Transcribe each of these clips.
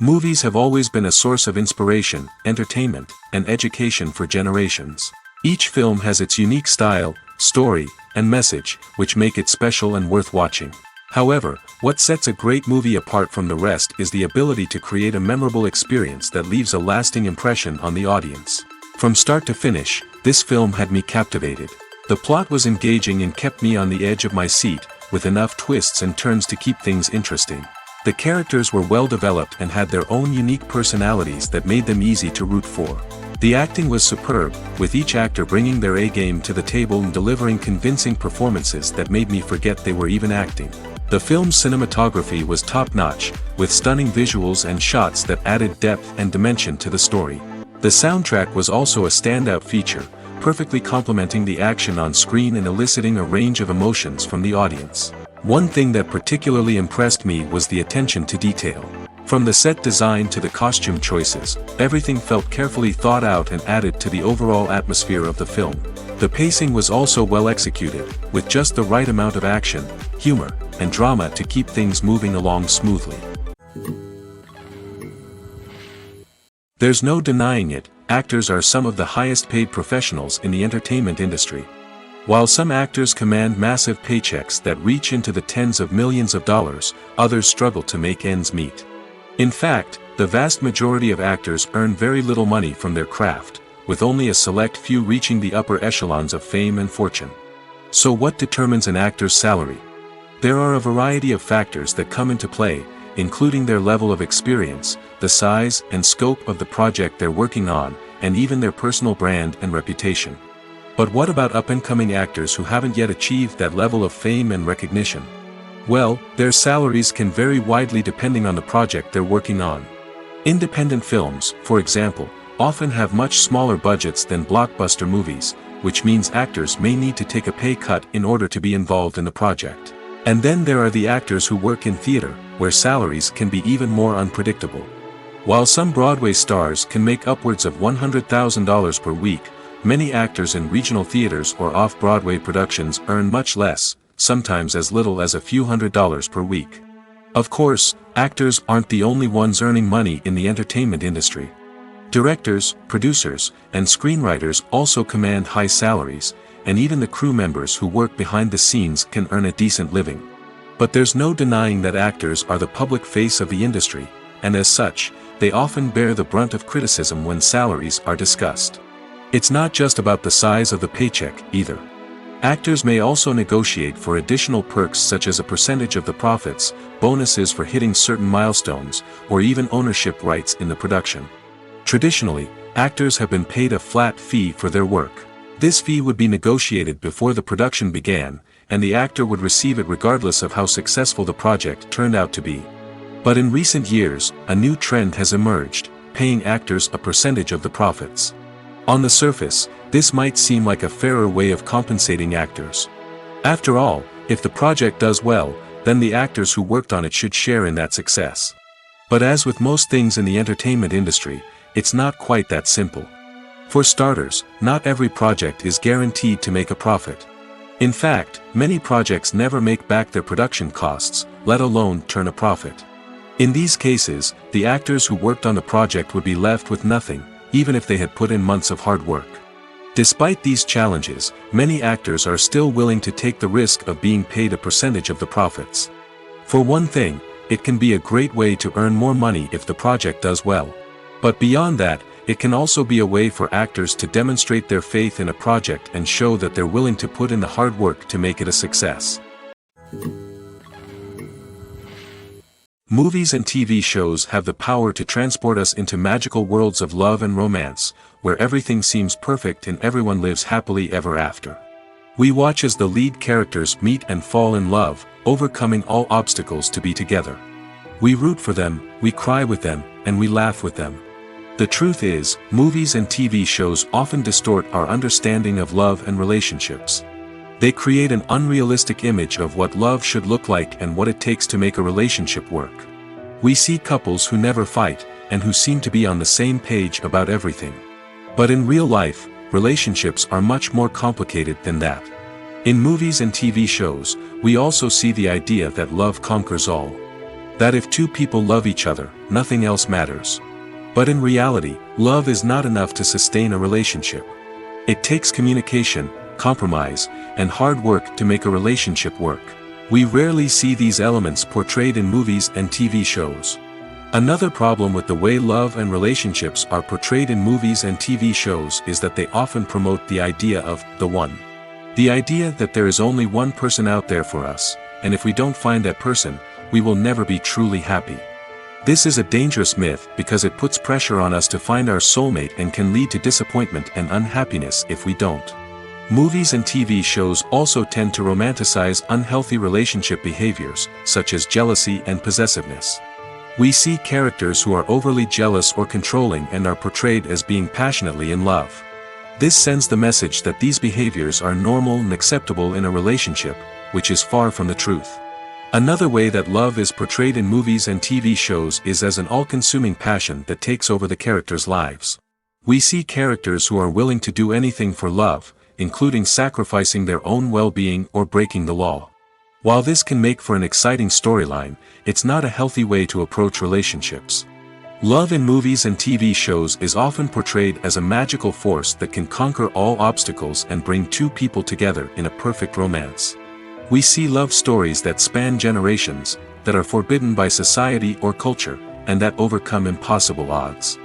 Movies have always been a source of inspiration, entertainment, and education for generations. Each film has its unique style, story, and message, which make it special and worth watching. However, what sets a great movie apart from the rest is the ability to create a memorable experience that leaves a lasting impression on the audience. From start to finish, this film had me captivated. The plot was engaging and kept me on the edge of my seat, with enough twists and turns to keep things interesting. The characters were well developed and had their own unique personalities that made them easy to root for. The acting was superb, with each actor bringing their A-game to the table and delivering convincing performances that made me forget they were even acting. The film's cinematography was top-notch, with stunning visuals and shots that added depth and dimension to the story. The soundtrack was also a standout feature, perfectly complementing the action on screen and eliciting a range of emotions from the audience. One thing that particularly impressed me was the attention to detail. From the set design to the costume choices, everything felt carefully thought out and added to the overall atmosphere of the film. The pacing was also well executed, with just the right amount of action, humor, and drama to keep things moving along smoothly. There's no denying it, actors are some of the highest paid professionals in the entertainment industry. While some actors command massive paychecks that reach into the tens of millions of dollars, others struggle to make ends meet. In fact, the vast majority of actors earn very little money from their craft, with only a select few reaching the upper echelons of fame and fortune. So what determines an actor's salary? There are a variety of factors that come into play, including their level of experience, the size and scope of the project they're working on, and even their personal brand and reputation. But what about up-and-coming actors who haven't yet achieved that level of fame and recognition? Well, their salaries can vary widely depending on the project they're working on. Independent films, for example, often have much smaller budgets than blockbuster movies, which means actors may need to take a pay cut in order to be involved in the project. And then there are the actors who work in theater, where salaries can be even more unpredictable. While some Broadway stars can make upwards of $100,000 per week, many actors in regional theaters or off-Broadway productions earn much less, sometimes as little as a few $100s per week. Of course, actors aren't the only ones earning money in the entertainment industry. Directors, producers, and screenwriters also command high salaries, and even the crew members who work behind the scenes can earn a decent living. But there's no denying that actors are the public face of the industry, and as such, they often bear the brunt of criticism when salaries are discussed. It's not just about the size of the paycheck, either. Actors may also negotiate for additional perks such as a percentage of the profits, bonuses for hitting certain milestones, or even ownership rights in the production. Traditionally, actors have been paid a flat fee for their work. This fee would be negotiated before the production began, and the actor would receive it regardless of how successful the project turned out to be. But in recent years, a new trend has emerged, paying actors a percentage of the profits. On the surface, this might seem like a fairer way of compensating actors. After all, if the project does well, then the actors who worked on it should share in that success. But as with most things in the entertainment industry, it's not quite that simple. For starters, not every project is guaranteed to make a profit. In fact, many projects never make back their production costs, let alone turn a profit. In these cases, the actors who worked on the project would be left with nothing, even if they had put in months of hard work. Despite these challenges, many actors are still willing to take the risk of being paid a percentage of the profits. For one thing, it can be a great way to earn more money if the project does well. But beyond that, it can also be a way for actors to demonstrate their faith in a project and show that they're willing to put in the hard work to make it a success. Movies and TV shows have the power to transport us into magical worlds of love and romance, where everything seems perfect and everyone lives happily ever after. We watch as the lead characters meet and fall in love, overcoming all obstacles to be together. We root for them, we cry with them, and we laugh with them. The truth is, movies and TV shows often distort our understanding of love and relationships. They create an unrealistic image of what love should look like and what it takes to make a relationship work. We see couples who never fight, and who seem to be on the same page about everything. But in real life, relationships are much more complicated than that. In movies and TV shows, we also see the idea that love conquers all. That if two people love each other, nothing else matters. But in reality, love is not enough to sustain a relationship. It takes communication, compromise, and hard work to make a relationship work. We rarely see these elements portrayed in movies and TV shows. Another problem with the way love and relationships are portrayed in movies and TV shows is that they often promote the idea of the one. The idea that there is only one person out there for us, and if we don't find that person, we will never be truly happy. This is a dangerous myth because it puts pressure on us to find our soulmate and can lead to disappointment and unhappiness if we don't. Movies and TV shows also tend to romanticize unhealthy relationship behaviors, such as jealousy and possessiveness. We see characters who are overly jealous or controlling and are portrayed as being passionately in love. This sends the message that these behaviors are normal and acceptable in a relationship, which is far from the truth. Another way that love is portrayed in movies and TV shows is as an all-consuming passion that takes over the characters' lives. We see characters who are willing to do anything for love, including sacrificing their own well-being or breaking the law. While this can make for an exciting storyline, it's not a healthy way to approach relationships. Love in movies and TV shows is often portrayed as a magical force that can conquer all obstacles and bring two people together in a perfect romance. We see love stories that span generations, that are forbidden by society or culture, and that overcome impossible odds.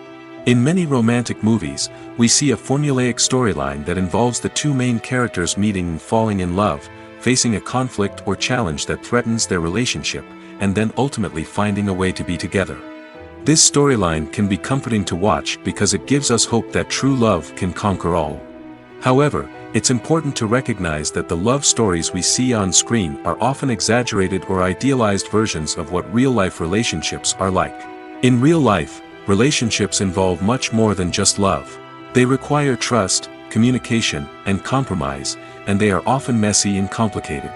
In many romantic movies, we see a formulaic storyline that involves the two main characters meeting and falling in love, facing a conflict or challenge that threatens their relationship, and then ultimately finding a way to be together. This storyline can be comforting to watch because it gives us hope that true love can conquer all. However, it's important to recognize that the love stories we see on screen are often exaggerated or idealized versions of what real-life relationships are like. In real life, relationships involve much more than just love. They require trust, communication, and compromise, and they are often messy and complicated.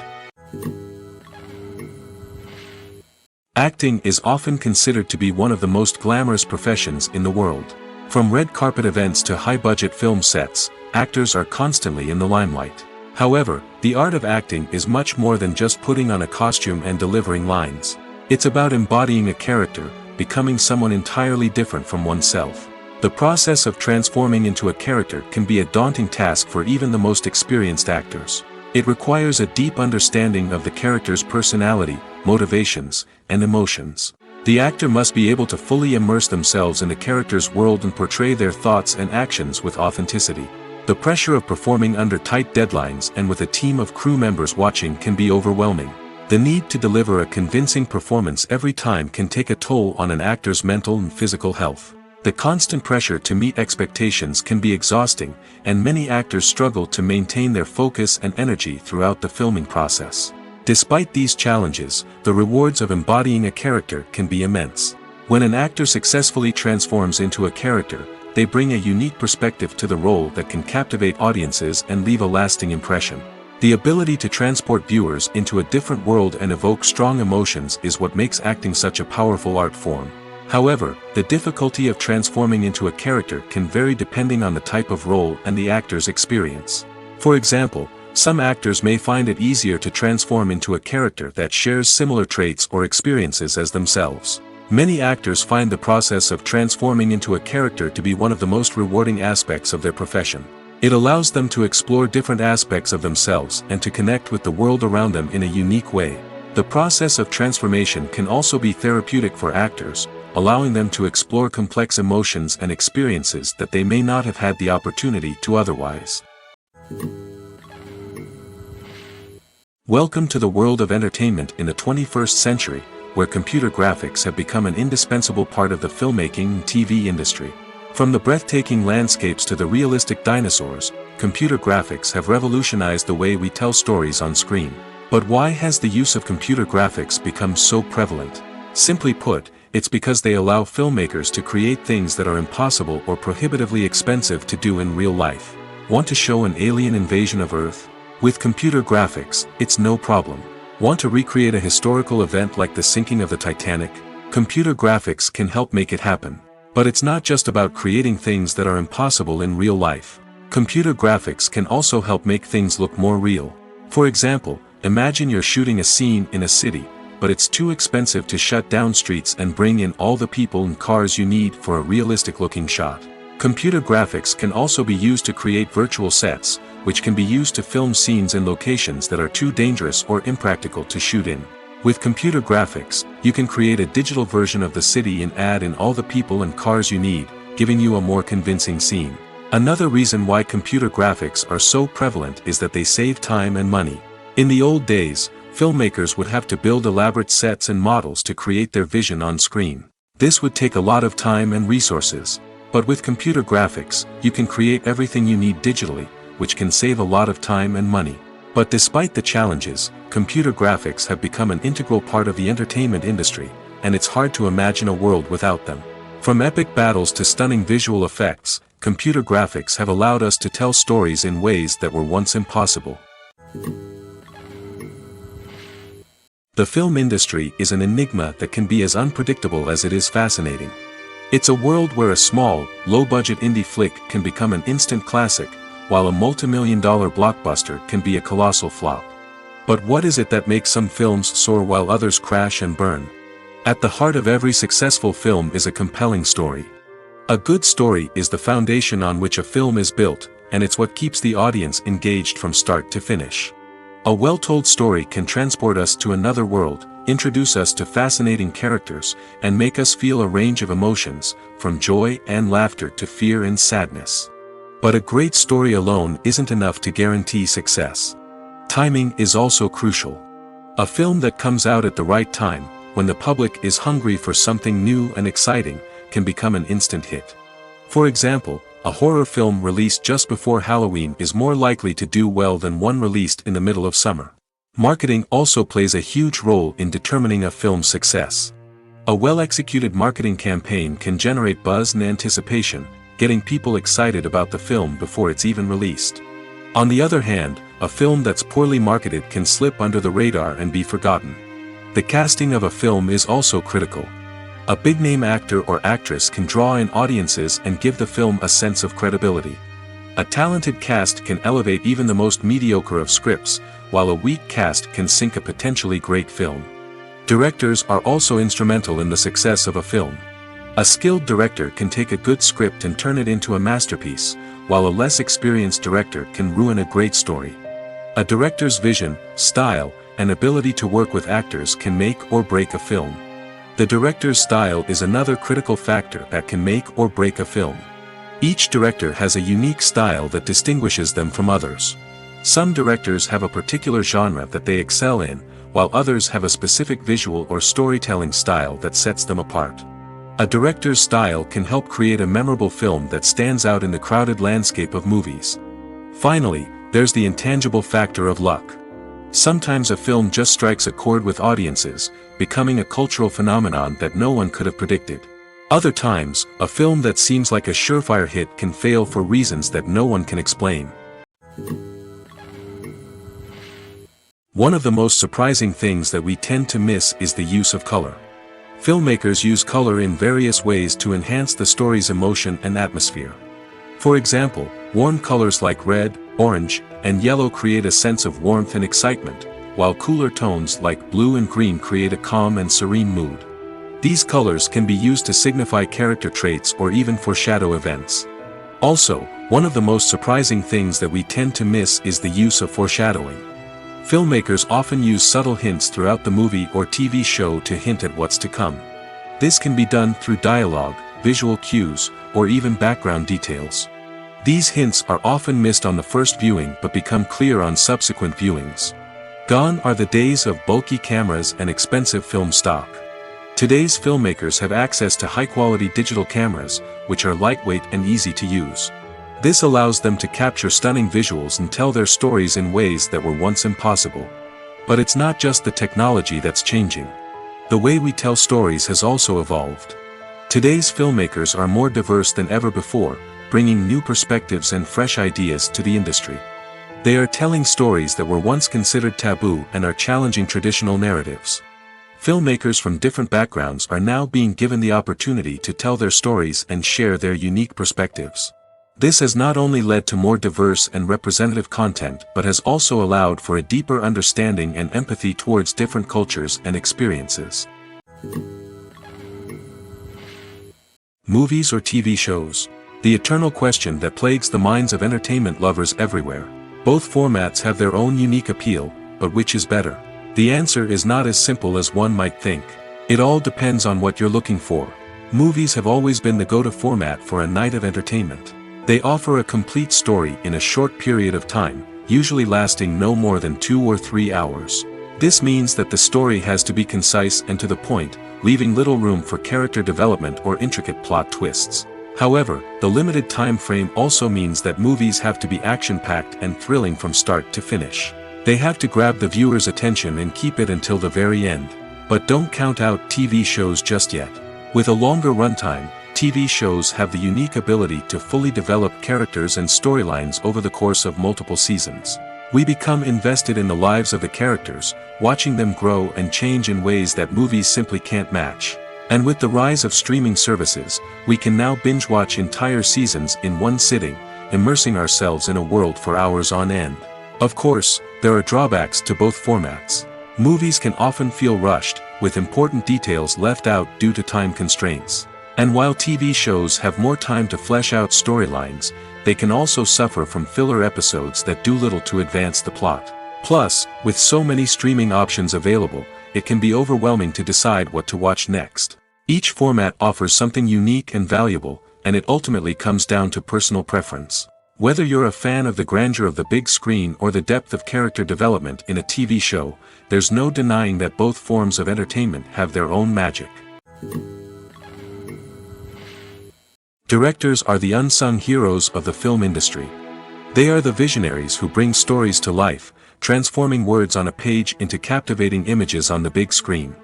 Acting is often considered to be one of the most glamorous professions in the world. From red carpet events to high-budget film sets, actors are constantly in the limelight. However, the art of acting is much more than just putting on a costume and delivering lines. It's about embodying a character, becoming someone entirely different from oneself. The process of transforming into a character can be a daunting task for even the most experienced actors. It requires a deep understanding of the character's personality, motivations, and emotions. The actor must be able to fully immerse themselves in the character's world and portray their thoughts and actions with authenticity. The pressure of performing under tight deadlines and with a team of crew members watching can be overwhelming. The need to deliver a convincing performance every time can take a toll on an actor's mental and physical health. The constant pressure to meet expectations can be exhausting, and many actors struggle to maintain their focus and energy throughout the filming process. Despite these challenges, the rewards of embodying a character can be immense. When an actor successfully transforms into a character, they bring a unique perspective to the role that can captivate audiences and leave a lasting impression. The ability to transport viewers into a different world and evoke strong emotions is what makes acting such a powerful art form. However, the difficulty of transforming into a character can vary depending on the type of role and the actor's experience. For example, some actors may find it easier to transform into a character that shares similar traits or experiences as themselves. Many actors find the process of transforming into a character to be one of the most rewarding aspects of their profession. It allows them to explore different aspects of themselves and to connect with the world around them in a unique way. The process of transformation can also be therapeutic for actors, allowing them to explore complex emotions and experiences that they may not have had the opportunity to otherwise. Welcome to the world of entertainment in the 21st century, where computer graphics have become an indispensable part of the filmmaking and TV industry. From the breathtaking landscapes to the realistic dinosaurs, computer graphics have revolutionized the way we tell stories on screen. But why has the use of computer graphics become so prevalent? Simply put, it's because they allow filmmakers to create things that are impossible or prohibitively expensive to do in real life. Want to show an alien invasion of Earth? With computer graphics, it's no problem. Want to recreate a historical event like the sinking of the Titanic? Computer graphics can help make it happen. But it's not just about creating things that are impossible in real life. Computer graphics can also help make things look more real. For example, imagine you're shooting a scene in a city, but it's too expensive to shut down streets and bring in all the people and cars you need for a realistic-looking shot. Computer graphics can also be used to create virtual sets, which can be used to film scenes in locations that are too dangerous or impractical to shoot in. With computer graphics, you can create a digital version of the city and add in all the people and cars you need, giving you a more convincing scene. Another reason why computer graphics are so prevalent is that they save time and money. In the old days, filmmakers would have to build elaborate sets and models to create their vision on screen. This would take a lot of time and resources. But with computer graphics, you can create everything you need digitally, which can save a lot of time and money. But despite the challenges, computer graphics have become an integral part of the entertainment industry, and it's hard to imagine a world without them. From epic battles to stunning visual effects, computer graphics have allowed us to tell stories in ways that were once impossible. The film industry is an enigma that can be as unpredictable as it is fascinating. It's a world where a small, low-budget indie flick can become an instant classic, while a multi-million-dollar blockbuster can be a colossal flop. But what is it that makes some films soar while others crash and burn? At the heart of every successful film is a compelling story. A good story is the foundation on which a film is built, and it's what keeps the audience engaged from start to finish. A well-told story can transport us to another world, introduce us to fascinating characters, and make us feel a range of emotions, from joy and laughter to fear and sadness. But a great story alone isn't enough to guarantee success. Timing is also crucial. A film that comes out at the right time, when the public is hungry for something new and exciting, can become an instant hit. For example, a horror film released just before Halloween is more likely to do well than one released in the middle of summer. Marketing also plays a huge role in determining a film's success. A well-executed marketing campaign can generate buzz and anticipation, getting people excited about the film before it's even released. On the other hand, a film that's poorly marketed can slip under the radar and be forgotten. The casting of a film is also critical. A big-name actor or actress can draw in audiences and give the film a sense of credibility. A talented cast can elevate even the most mediocre of scripts, while a weak cast can sink a potentially great film. Directors are also instrumental in the success of a film. A skilled director can take a good script and turn it into a masterpiece, while a less experienced director can ruin a great story. A director's vision, style, and ability to work with actors can make or break a film. The director's style is another critical factor that can make or break a film. Each director has a unique style that distinguishes them from others. Some directors have a particular genre that they excel in, while others have a specific visual or storytelling style that sets them apart. A director's style can help create a memorable film that stands out in the crowded landscape of movies. Finally, there's the intangible factor of luck. Sometimes a film just strikes a chord with audiences, becoming a cultural phenomenon that no one could have predicted. Other times, a film that seems like a surefire hit can fail for reasons that no one can explain. One of the most surprising things that we tend to miss is the use of color. Filmmakers use color in various ways to enhance the story's emotion and atmosphere. For example, warm colors like red, orange, and yellow create a sense of warmth and excitement, while cooler tones like blue and green create a calm and serene mood. These colors can be used to signify character traits or even foreshadow events. Also, one of the most surprising things that we tend to miss is the use of foreshadowing. Filmmakers often use subtle hints throughout the movie or TV show to hint at what's to come. This can be done through dialogue, visual cues, or even background details. These hints are often missed on the first viewing but become clear on subsequent viewings. Gone are the days of bulky cameras and expensive film stock. Today's filmmakers have access to high-quality digital cameras, which are lightweight and easy to use. This allows them to capture stunning visuals and tell their stories in ways that were once impossible. But it's not just the technology that's changing. The way we tell stories has also evolved. Today's filmmakers are more diverse than ever before, bringing new perspectives and fresh ideas to the industry. They are telling stories that were once considered taboo and are challenging traditional narratives. Filmmakers from different backgrounds are now being given the opportunity to tell their stories and share their unique perspectives. This has not only led to more diverse and representative content but has also allowed for a deeper understanding and empathy towards different cultures and experiences. Movies or TV shows? The eternal question that plagues the minds of entertainment lovers everywhere. Both formats have their own unique appeal, but which is better? The answer is not as simple as one might think. It all depends on what you're looking for. Movies have always been the go-to format for a night of entertainment. They offer a complete story in a short period of time, usually lasting no more than 2 or 3 hours. This means that the story has to be concise and to the point, leaving little room for character development or intricate plot twists. However, the limited time frame also means that movies have to be action-packed and thrilling from start to finish. They have to grab the viewer's attention and keep it until the very end. But don't count out TV shows just yet. With a longer runtime, TV shows have the unique ability to fully develop characters and storylines over the course of multiple seasons. We become invested in the lives of the characters, watching them grow and change in ways that movies simply can't match. And with the rise of streaming services, we can now binge-watch entire seasons in one sitting, immersing ourselves in a world for hours on end. Of course, there are drawbacks to both formats. Movies can often feel rushed, with important details left out due to time constraints. And while TV shows have more time to flesh out storylines, they can also suffer from filler episodes that do little to advance the plot. Plus, with so many streaming options available, it can be overwhelming to decide what to watch next. Each format offers something unique and valuable, and it ultimately comes down to personal preference. Whether you're a fan of the grandeur of the big screen or the depth of character development in a TV show, there's no denying that both forms of entertainment have their own magic. Directors are the unsung heroes of the film industry. They are the visionaries who bring stories to life, transforming words on a page into captivating images on the big screen.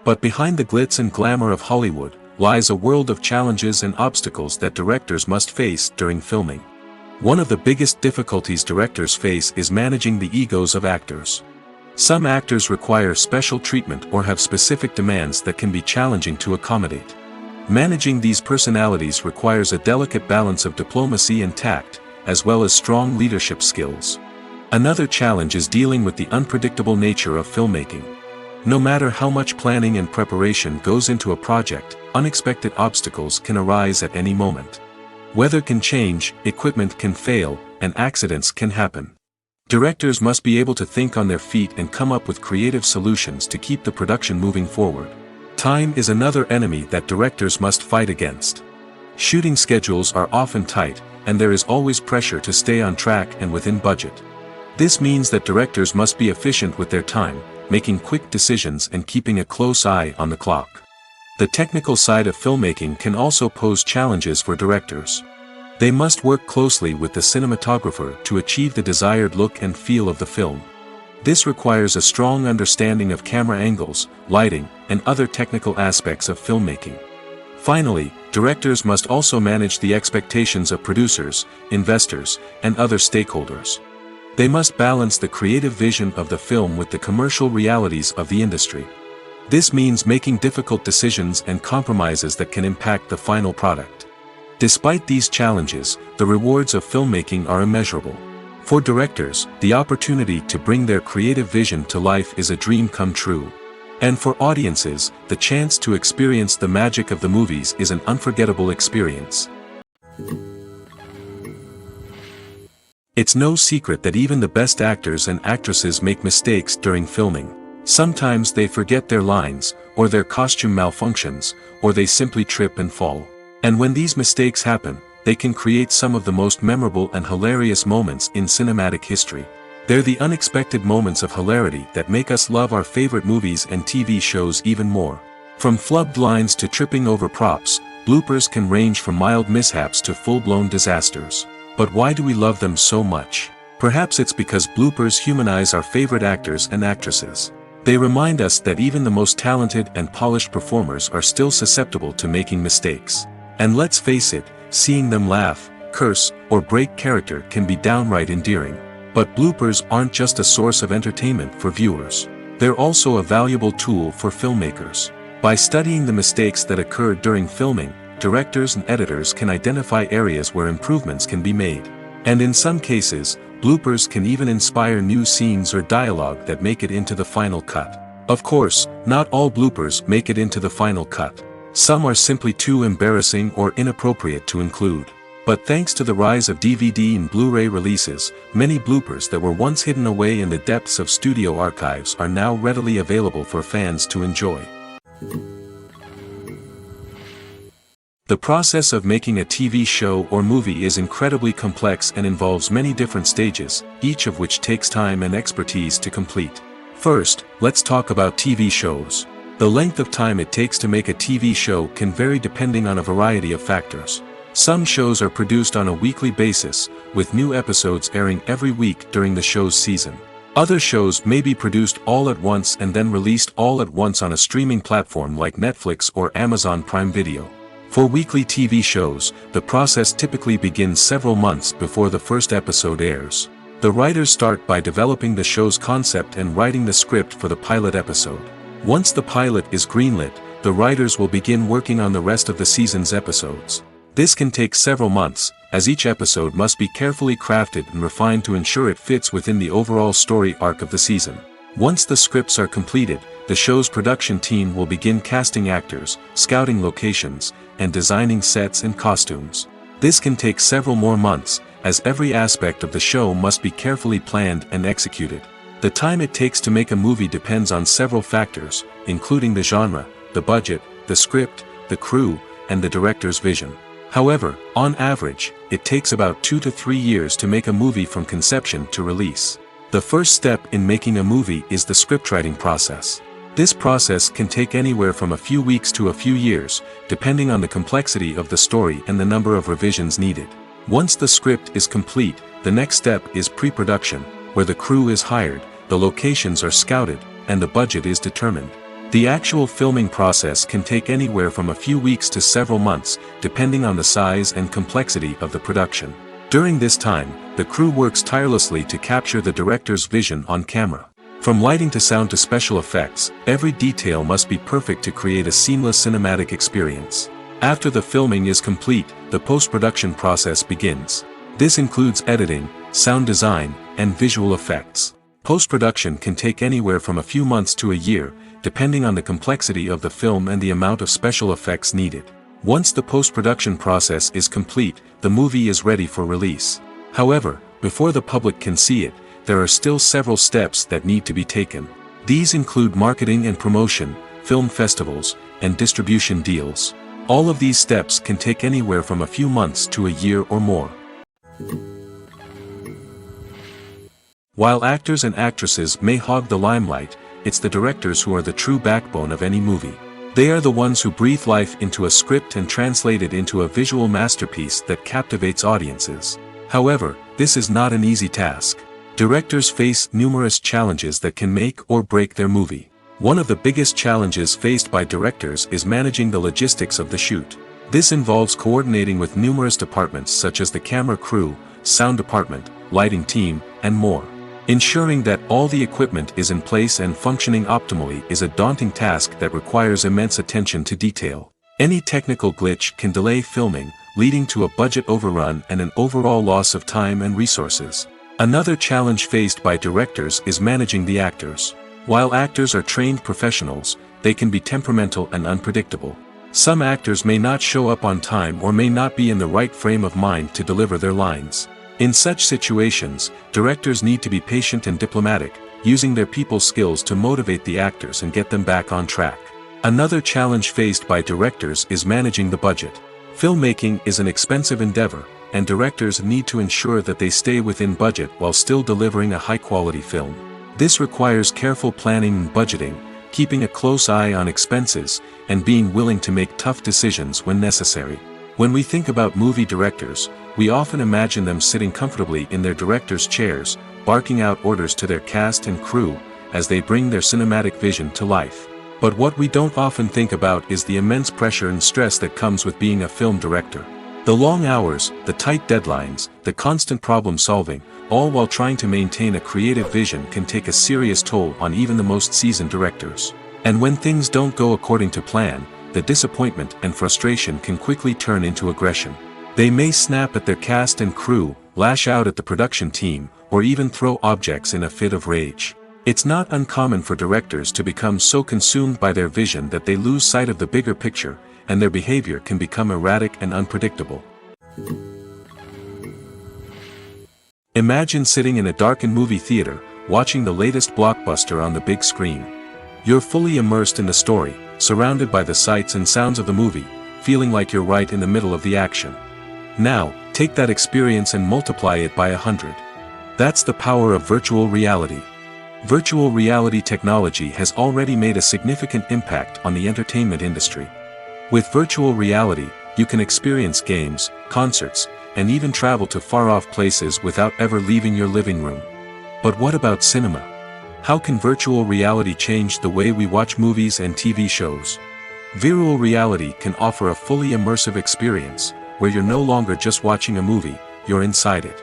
But behind the glitz and glamour of Hollywood, lies a world of challenges and obstacles that directors must face during filming. One of the biggest difficulties directors face is managing the egos of actors. Some actors require special treatment or have specific demands that can be challenging to accommodate. Managing these personalities requires a delicate balance of diplomacy and tact, as well as strong leadership skills. Another challenge is dealing with the unpredictable nature of filmmaking. No matter how much planning and preparation goes into a project, unexpected obstacles can arise at any moment. Weather can change, equipment can fail, and accidents can happen. Directors must be able to think on their feet and come up with creative solutions to keep the production moving forward. Time is another enemy that directors must fight against. Shooting schedules are often tight, and there is always pressure to stay on track and within budget. This means that directors must be efficient with their time, making quick decisions and keeping a close eye on the clock. The technical side of filmmaking can also pose challenges for directors. They must work closely with the cinematographer to achieve the desired look and feel of the film. This requires a strong understanding of camera angles, lighting, and other technical aspects of filmmaking. Finally, directors must also manage the expectations of producers, investors, and other stakeholders. They must balance the creative vision of the film with the commercial realities of the industry. This means making difficult decisions and compromises that can impact the final product. Despite these challenges, the rewards of filmmaking are immeasurable. For directors, the opportunity to bring their creative vision to life is a dream come true. And for audiences, the chance to experience the magic of the movies is an unforgettable experience. It's no secret that even the best actors and actresses make mistakes during filming. Sometimes they forget their lines, or their costume malfunctions, or they simply trip and fall. And when these mistakes happen, they can create some of the most memorable and hilarious moments in cinematic history. They're the unexpected moments of hilarity that make us love our favorite movies and TV shows even more. From flubbed lines to tripping over props, bloopers can range from mild mishaps to full-blown disasters. But why do we love them so much? Perhaps it's because bloopers humanize our favorite actors and actresses. They remind us that even the most talented and polished performers are still susceptible to making mistakes. And let's face it, seeing them laugh, curse, or break character can be downright endearing. But bloopers aren't just a source of entertainment for viewers. They're also a valuable tool for filmmakers. By studying the mistakes that occurred during filming, directors and editors can identify areas where improvements can be made. And in some cases, bloopers can even inspire new scenes or dialogue that make it into the final cut. Of course, not all bloopers make it into the final cut. Some are simply too embarrassing or inappropriate to include. But thanks to the rise of DVD and Blu-ray releases, many bloopers that were once hidden away in the depths of studio archives are now readily available for fans to enjoy. The process of making a TV show or movie is incredibly complex and involves many different stages, each of which takes time and expertise to complete. First, let's talk about TV shows. The length of time it takes to make a TV show can vary depending on a variety of factors. Some shows are produced on a weekly basis, with new episodes airing every week during the show's season. Other shows may be produced all at once and then released all at once on a streaming platform like Netflix or Amazon Prime Video. For weekly TV shows, the process typically begins several months before the first episode airs. The writers start by developing the show's concept and writing the script for the pilot episode. Once the pilot is greenlit, the writers will begin working on the rest of the season's episodes. This can take several months, as each episode must be carefully crafted and refined to ensure it fits within the overall story arc of the season. Once the scripts are completed, the show's production team will begin casting actors, scouting locations, and designing sets and costumes. This can take several more months, as every aspect of the show must be carefully planned and executed. The time it takes to make a movie depends on several factors, including the genre, the budget, the script, the crew, and the director's vision. However, on average, it takes about 2 to 3 years to make a movie from conception to release. The first step in making a movie is the scriptwriting process. This process can take anywhere from a few weeks to a few years, depending on the complexity of the story and the number of revisions needed. Once the script is complete, the next step is pre-production, where the crew is hired, the locations are scouted, and the budget is determined. The actual filming process can take anywhere from a few weeks to several months, depending on the size and complexity of the production. During this time, the crew works tirelessly to capture the director's vision on camera. From lighting to sound to special effects, every detail must be perfect to create a seamless cinematic experience. After the filming is complete, the post-production process begins. This includes editing, sound design, and visual effects. Post-production can take anywhere from a few months to a year, depending on the complexity of the film and the amount of special effects needed. Once the post-production process is complete, the movie is ready for release. However, before the public can see it, there are still several steps that need to be taken. These include marketing and promotion, film festivals, and distribution deals. All of these steps can take anywhere from a few months to a year or more. While actors and actresses may hog the limelight, it's the directors who are the true backbone of any movie. They are the ones who breathe life into a script and translate it into a visual masterpiece that captivates audiences. However, this is not an easy task. Directors face numerous challenges that can make or break their movie. One of the biggest challenges faced by directors is managing the logistics of the shoot. This involves coordinating with numerous departments such as the camera crew, sound department, lighting team, and more. Ensuring that all the equipment is in place and functioning optimally is a daunting task that requires immense attention to detail. Any technical glitch can delay filming, leading to a budget overrun and an overall loss of time and resources. Another challenge faced by directors is managing the actors. While actors are trained professionals, they can be temperamental and unpredictable. Some actors may not show up on time or may not be in the right frame of mind to deliver their lines. In such situations, directors need to be patient and diplomatic, using their people skills to motivate the actors and get them back on track. Another challenge faced by directors is managing the budget. Filmmaking is an expensive endeavor, and directors need to ensure that they stay within budget while still delivering a high-quality film. This requires careful planning and budgeting, keeping a close eye on expenses, and being willing to make tough decisions when necessary. When we think about movie directors, we often imagine them sitting comfortably in their director's chairs, barking out orders to their cast and crew, as they bring their cinematic vision to life. But what we don't often think about is the immense pressure and stress that comes with being a film director. The long hours, the tight deadlines, the constant problem solving, all while trying to maintain a creative vision can take a serious toll on even the most seasoned directors. And when things don't go according to plan, the disappointment and frustration can quickly turn into aggression. They may snap at their cast and crew, lash out at the production team, or even throw objects in a fit of rage. It's not uncommon for directors to become so consumed by their vision that they lose sight of the bigger picture, and their behavior can become erratic and unpredictable. Imagine sitting in a darkened movie theater, watching the latest blockbuster on the big screen. You're fully immersed in the story, surrounded by the sights and sounds of the movie, feeling like you're right in the middle of the action. Now, take that experience and multiply it by 100. That's the power of virtual reality. Virtual reality technology has already made a significant impact on the entertainment industry. With virtual reality, you can experience games, concerts, and even travel to far-off places without ever leaving your living room. But what about cinema? How can virtual reality change the way we watch movies and TV shows? Virtual reality can offer a fully immersive experience, where you're no longer just watching a movie, you're inside it.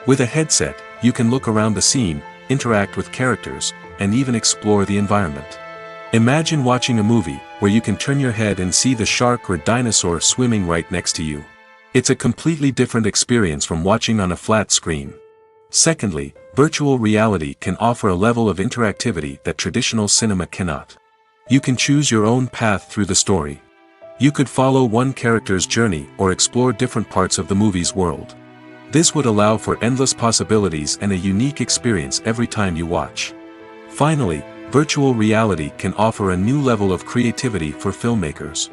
With a headset, you can look around the scene, interact with characters, and even explore the environment. Imagine watching a movie, where you can turn your head and see the shark or dinosaur swimming right next to you. It's a completely different experience from watching on a flat screen. Secondly, virtual reality can offer a level of interactivity that traditional cinema cannot. You can choose your own path through the story. You could follow one character's journey or explore different parts of the movie's world. This would allow for endless possibilities and a unique experience every time you watch. Finally, virtual reality can offer a new level of creativity for filmmakers.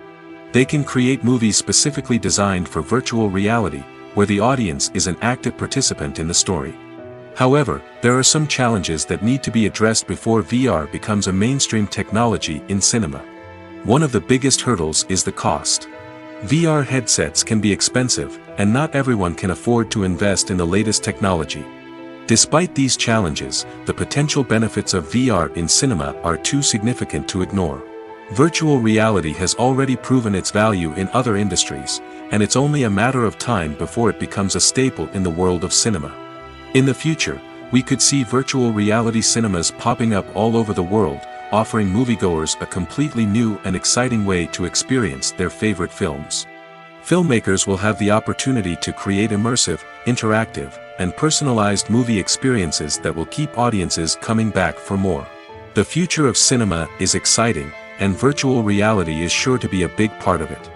They can create movies specifically designed for virtual reality, where the audience is an active participant in the story. However, there are some challenges that need to be addressed before VR becomes a mainstream technology in cinema. One of the biggest hurdles is the cost. VR headsets can be expensive, and not everyone can afford to invest in the latest technology. Despite these challenges, the potential benefits of VR in cinema are too significant to ignore. Virtual reality has already proven its value in other industries, and it's only a matter of time before it becomes a staple in the world of cinema. In the future, we could see virtual reality cinemas popping up all over the world, offering moviegoers a completely new and exciting way to experience their favorite films. Filmmakers will have the opportunity to create immersive, interactive, and personalized movie experiences that will keep audiences coming back for more. The future of cinema is exciting, and virtual reality is sure to be a big part of it.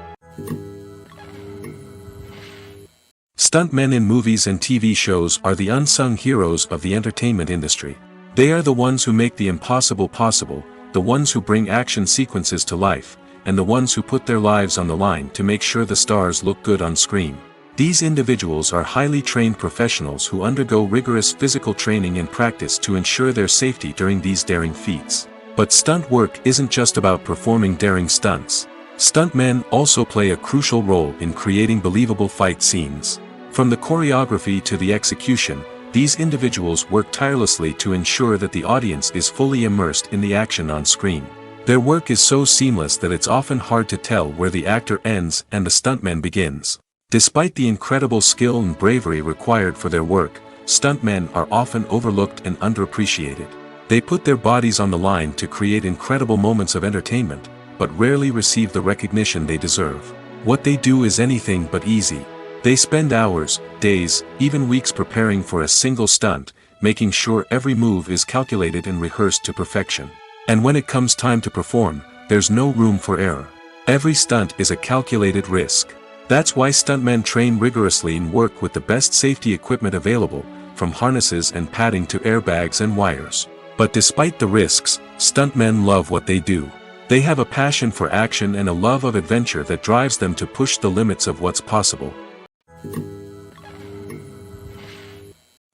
Stuntmen in movies and TV shows are the unsung heroes of the entertainment industry. They are the ones who make the impossible possible, the ones who bring action sequences to life, and the ones who put their lives on the line to make sure the stars look good on screen. These individuals are highly trained professionals who undergo rigorous physical training and practice to ensure their safety during these daring feats. But stunt work isn't just about performing daring stunts. Stuntmen also play a crucial role in creating believable fight scenes. From the choreography to the execution, these individuals work tirelessly to ensure that the audience is fully immersed in the action on screen. Their work is so seamless that it's often hard to tell where the actor ends and the stuntman begins. Despite the incredible skill and bravery required for their work, stuntmen are often overlooked and underappreciated. They put their bodies on the line to create incredible moments of entertainment, but rarely receive the recognition they deserve. What they do is anything but easy. They spend hours, days, even weeks preparing for a single stunt, making sure every move is calculated and rehearsed to perfection. And when it comes time to perform, there's no room for error. Every stunt is a calculated risk. That's why stuntmen train rigorously and work with the best safety equipment available, from harnesses and padding to airbags and wires. But despite the risks, stuntmen love what they do. They have a passion for action and a love of adventure that drives them to push the limits of what's possible.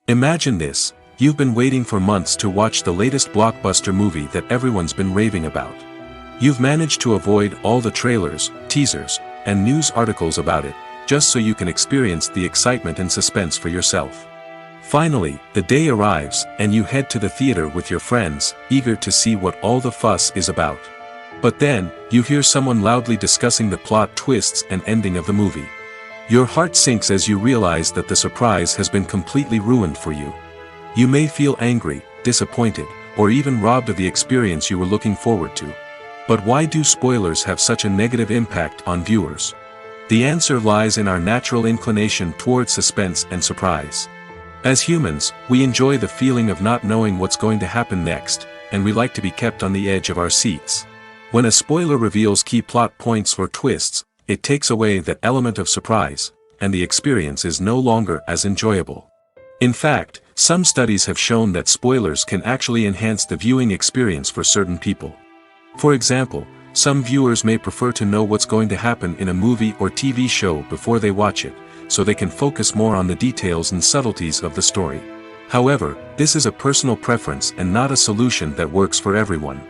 Imagine this: you've been waiting for months to watch the latest blockbuster movie that everyone's been raving about. You've managed to avoid all the trailers, teasers, and news articles about it, just so you can experience the excitement and suspense for yourself. Finally, the day arrives, and you head to the theater with your friends, eager to see what all the fuss is about. But then, you hear someone loudly discussing the plot twists and ending of the movie. Your heart sinks as you realize that the surprise has been completely ruined for you. You may feel angry, disappointed, or even robbed of the experience you were looking forward to. But why do spoilers have such a negative impact on viewers? The answer lies in our natural inclination toward suspense and surprise. As humans, we enjoy the feeling of not knowing what's going to happen next, and we like to be kept on the edge of our seats. When a spoiler reveals key plot points or twists, it takes away that element of surprise, and the experience is no longer as enjoyable. In fact, some studies have shown that spoilers can actually enhance the viewing experience for certain people. For example, some viewers may prefer to know what's going to happen in a movie or TV show before they watch it, so they can focus more on the details and subtleties of the story. However, this is a personal preference and not a solution that works for everyone.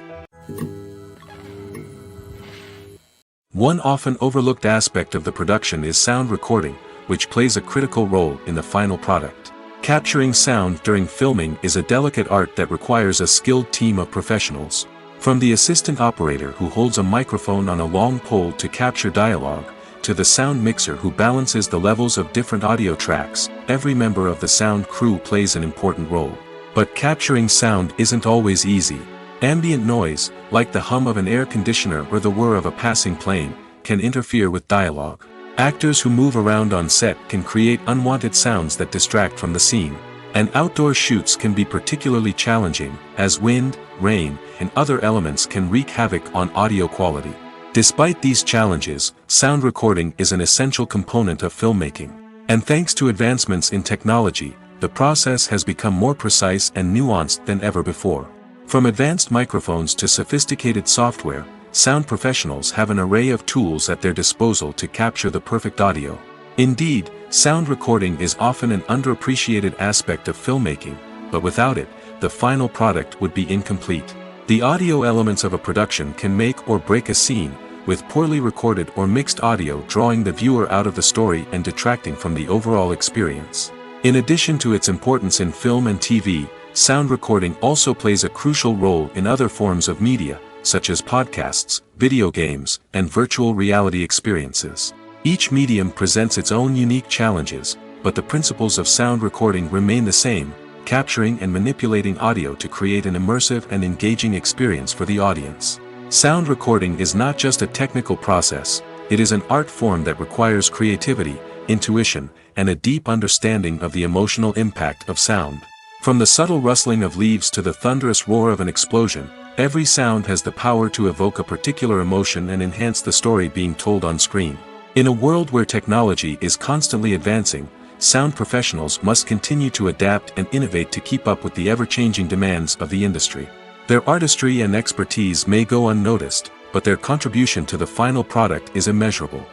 One often overlooked aspect of the production is sound recording, which plays a critical role in the final product. Capturing sound during filming is a delicate art that requires a skilled team of professionals. From the assistant operator who holds a microphone on a long pole to capture dialogue, to the sound mixer who balances the levels of different audio tracks, every member of the sound crew plays an important role. But capturing sound isn't always easy. Ambient noise, like the hum of an air conditioner or the whir of a passing plane, can interfere with dialogue. Actors who move around on set can create unwanted sounds that distract from the scene. And outdoor shoots can be particularly challenging, as wind, rain, and other elements can wreak havoc on audio quality. Despite these challenges, sound recording is an essential component of filmmaking. And thanks to advancements in technology, the process has become more precise and nuanced than ever before. From advanced microphones to sophisticated software, sound professionals have an array of tools at their disposal to capture the perfect audio. Indeed, sound recording is often an underappreciated aspect of filmmaking, but without it, the final product would be incomplete. The audio elements of a production can make or break a scene, with poorly recorded or mixed audio drawing the viewer out of the story and detracting from the overall experience. In addition to its importance in film and TV, sound recording also plays a crucial role in other forms of media, such as podcasts, video games, and virtual reality experiences. Each medium presents its own unique challenges, but the principles of sound recording remain the same, capturing and manipulating audio to create an immersive and engaging experience for the audience. Sound recording is not just a technical process, it is an art form that requires creativity, intuition, and a deep understanding of the emotional impact of sound. From the subtle rustling of leaves to the thunderous roar of an explosion, every sound has the power to evoke a particular emotion and enhance the story being told on screen. In a world where technology is constantly advancing, sound professionals must continue to adapt and innovate to keep up with the ever-changing demands of the industry. Their artistry and expertise may go unnoticed, but their contribution to the final product is immeasurable.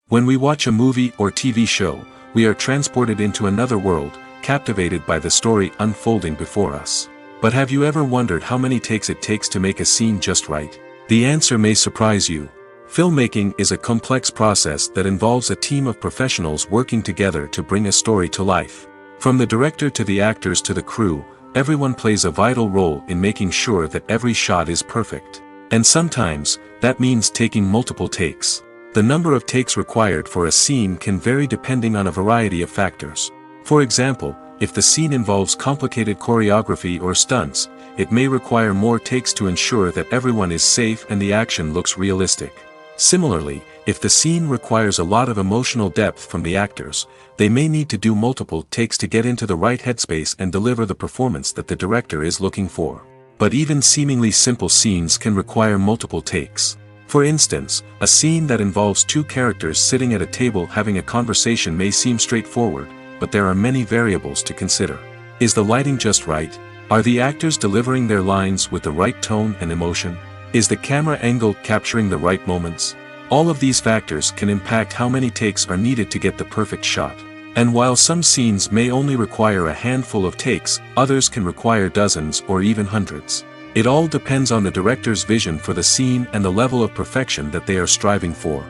When we watch a movie or TV show, we are transported into another world, captivated by the story unfolding before us. But have you ever wondered how many takes it takes to make a scene just right? The answer may surprise you. Filmmaking is a complex process that involves a team of professionals working together to bring a story to life. From the director to the actors to the crew, everyone plays a vital role in making sure that every shot is perfect. And sometimes, that means taking multiple takes. The number of takes required for a scene can vary depending on a variety of factors. For example, if the scene involves complicated choreography or stunts, it may require more takes to ensure that everyone is safe and the action looks realistic. Similarly, if the scene requires a lot of emotional depth from the actors, they may need to do multiple takes to get into the right headspace and deliver the performance that the director is looking for. But even seemingly simple scenes can require multiple takes. For instance, a scene that involves two characters sitting at a table having a conversation may seem straightforward, but there are many variables to consider. Is the lighting just right? Are the actors delivering their lines with the right tone and emotion? Is the camera angle capturing the right moments? All of these factors can impact how many takes are needed to get the perfect shot. And while some scenes may only require a handful of takes, others can require dozens or even hundreds. It all depends on the director's vision for the scene and the level of perfection that they are striving for.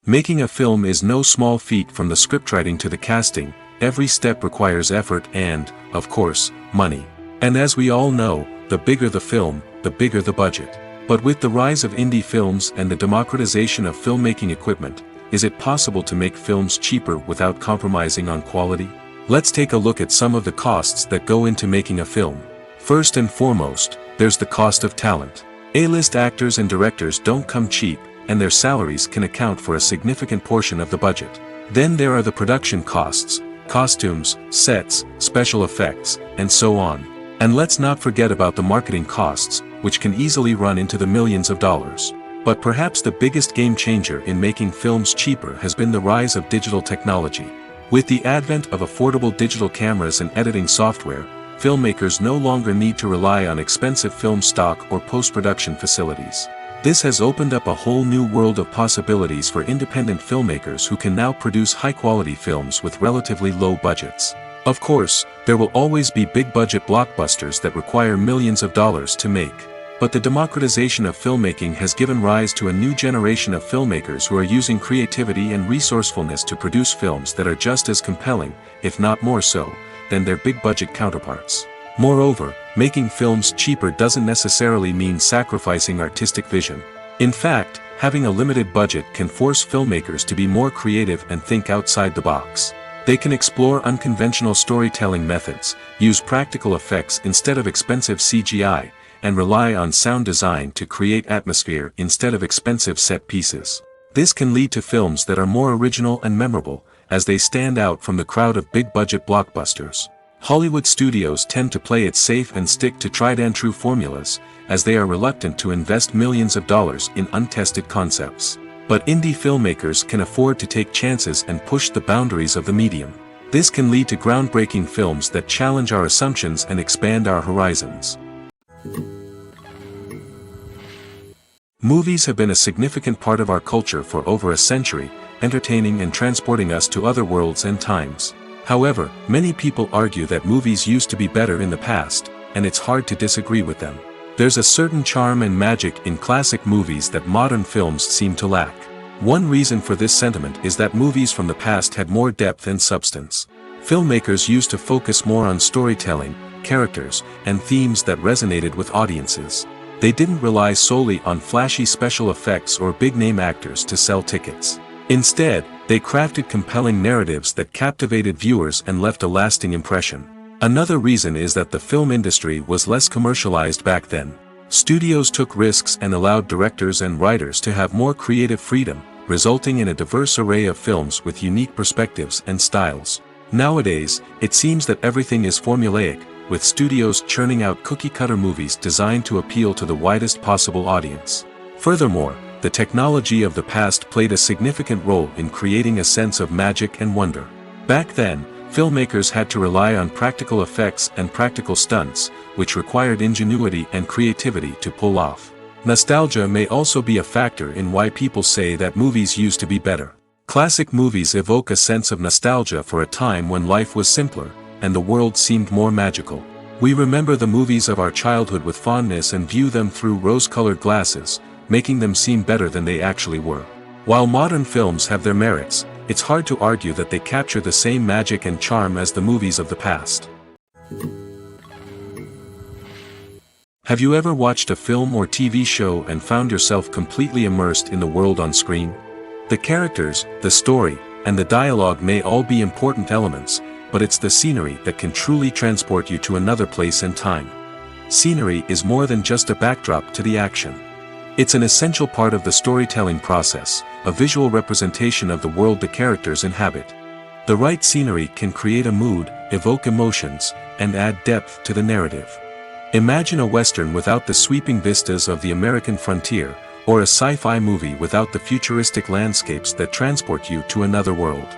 Making a film is no small feat. From the scriptwriting to the casting, every step requires effort and, of course, money. And as we all know, the bigger the film, the bigger the budget. But with the rise of indie films and the democratization of filmmaking equipment, is it possible to make films cheaper without compromising on quality? Let's take a look at some of the costs that go into making a film. First and foremost, there's the cost of talent. A-list actors and directors don't come cheap, and their salaries can account for a significant portion of the budget. Then there are the production costs, costumes, sets, special effects, and so on. And let's not forget about the marketing costs, which can easily run into the millions of dollars. But perhaps the biggest game changer in making films cheaper has been the rise of digital technology. With the advent of affordable digital cameras and editing software, filmmakers no longer need to rely on expensive film stock or post-production facilities. This has opened up a whole new world of possibilities for independent filmmakers who can now produce high-quality films with relatively low budgets. Of course, there will always be big-budget blockbusters that require millions of dollars to make. But the democratization of filmmaking has given rise to a new generation of filmmakers who are using creativity and resourcefulness to produce films that are just as compelling, if not more so, than their big-budget counterparts. Moreover, making films cheaper doesn't necessarily mean sacrificing artistic vision. In fact, having a limited budget can force filmmakers to be more creative and think outside the box. They can explore unconventional storytelling methods, use practical effects instead of expensive CGI, and rely on sound design to create atmosphere instead of expensive set pieces. This can lead to films that are more original and memorable, as they stand out from the crowd of big-budget blockbusters. Hollywood studios tend to play it safe and stick to tried-and-true formulas, as they are reluctant to invest millions of dollars in untested concepts. But indie filmmakers can afford to take chances and push the boundaries of the medium. This can lead to groundbreaking films that challenge our assumptions and expand our horizons. Movies have been a significant part of our culture for over a century, entertaining and transporting us to other worlds and times. However, many people argue that movies used to be better in the past, and it's hard to disagree with them. There's a certain charm and magic in classic movies that modern films seem to lack. One reason for this sentiment is that movies from the past had more depth and substance. Filmmakers used to focus more on storytelling, characters, and themes that resonated with audiences. They didn't rely solely on flashy special effects or big-name actors to sell tickets. Instead, they crafted compelling narratives that captivated viewers and left a lasting impression. Another reason is that the film industry was less commercialized back then. Studios took risks and allowed directors and writers to have more creative freedom, resulting in a diverse array of films with unique perspectives and styles. Nowadays, it seems that everything is formulaic, with studios churning out cookie-cutter movies designed to appeal to the widest possible audience. Furthermore, the technology of the past played a significant role in creating a sense of magic and wonder. Back then, filmmakers had to rely on practical effects and practical stunts, which required ingenuity and creativity to pull off. Nostalgia may also be a factor in why people say that movies used to be better. Classic movies evoke a sense of nostalgia for a time when life was simpler, and the world seemed more magical. We remember the movies of our childhood with fondness and view them through rose-colored glasses, making them seem better than they actually were. While modern films have their merits, it's hard to argue that they capture the same magic and charm as the movies of the past. Have you ever watched a film or TV show and found yourself completely immersed in the world on screen? The characters, the story, and the dialogue may all be important elements, but it's the scenery that can truly transport you to another place and time. Scenery is more than just a backdrop to the action. It's an essential part of the storytelling process, a visual representation of the world the characters inhabit. The right scenery can create a mood, evoke emotions, and add depth to the narrative. Imagine a Western without the sweeping vistas of the American frontier, or a sci-fi movie without the futuristic landscapes that transport you to another world.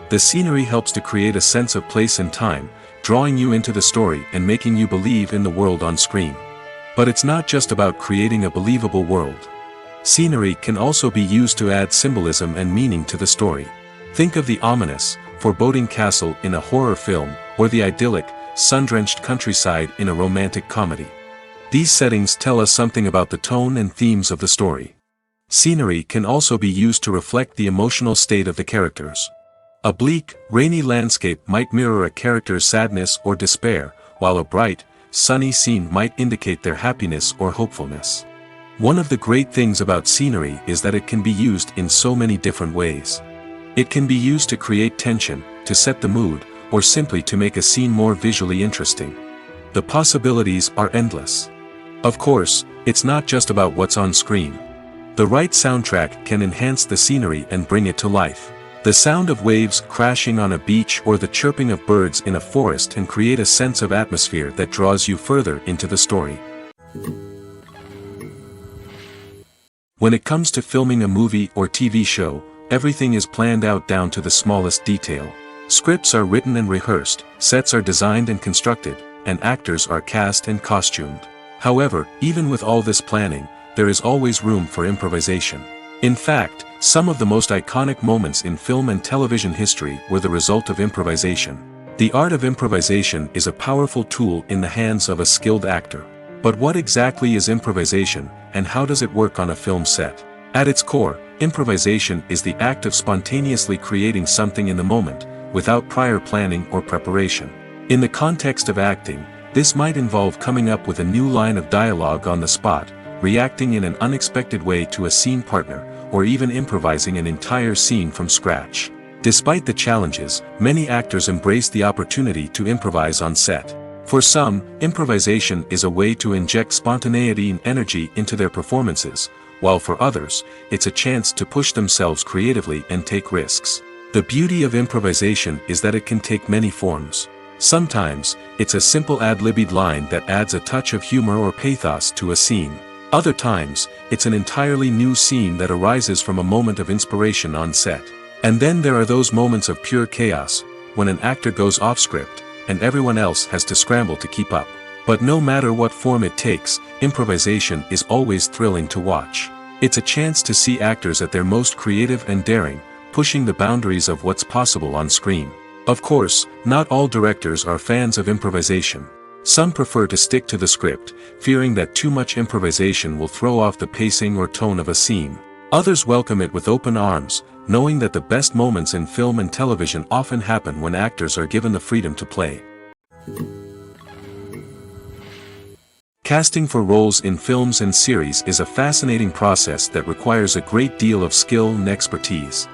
The scenery helps to create a sense of place and time, drawing you into the story and making you believe in the world on screen. But it's not just about creating a believable world. Scenery can also be used to add symbolism and meaning to the story. Think of the ominous, foreboding castle in a horror film, or the idyllic, sun-drenched countryside in a romantic comedy. These settings tell us something about the tone and themes of the story. Scenery can also be used to reflect the emotional state of the characters. A bleak, rainy landscape might mirror a character's sadness or despair, while a bright, sunny scene might indicate their happiness or hopefulness. One of the great things about scenery is that it can be used in so many different ways. It can be used to create tension, to set the mood, or simply to make a scene more visually interesting. The possibilities are endless. Of course, it's not just about what's on screen. The right soundtrack can enhance the scenery and bring it to life. The sound of waves crashing on a beach or the chirping of birds in a forest can create a sense of atmosphere that draws you further into the story. When it comes to filming a movie or TV show, everything is planned out down to the smallest detail. Scripts are written and rehearsed, sets are designed and constructed, and actors are cast and costumed. However, even with all this planning, there is always room for improvisation. In fact, some of the most iconic moments in film and television history were the result of improvisation. The art of improvisation is a powerful tool in the hands of a skilled actor. But what exactly is improvisation, and how does it work on a film set? At its core, improvisation is the act of spontaneously creating something in the moment, without prior planning or preparation. In the context of acting, this might involve coming up with a new line of dialogue on the spot, reacting in an unexpected way to a scene partner, or even improvising an entire scene from scratch. Despite the challenges, many actors embrace the opportunity to improvise on set. For some, improvisation is a way to inject spontaneity and energy into their performances, while for others, it's a chance to push themselves creatively and take risks. The beauty of improvisation is that it can take many forms. Sometimes, it's a simple ad-libbed line that adds a touch of humor or pathos to a scene. Other times, it's an entirely new scene that arises from a moment of inspiration on set. And then there are those moments of pure chaos, when an actor goes off script, and everyone else has to scramble to keep up. But no matter what form it takes, improvisation is always thrilling to watch. It's a chance to see actors at their most creative and daring, pushing the boundaries of what's possible on screen. Of course, not all directors are fans of improvisation. Some prefer to stick to the script, fearing that too much improvisation will throw off the pacing or tone of a scene. Others welcome it with open arms, knowing that the best moments in film and television often happen when actors are given the freedom to play. Casting for roles in films and series is a fascinating process that requires a great deal of skill and expertise.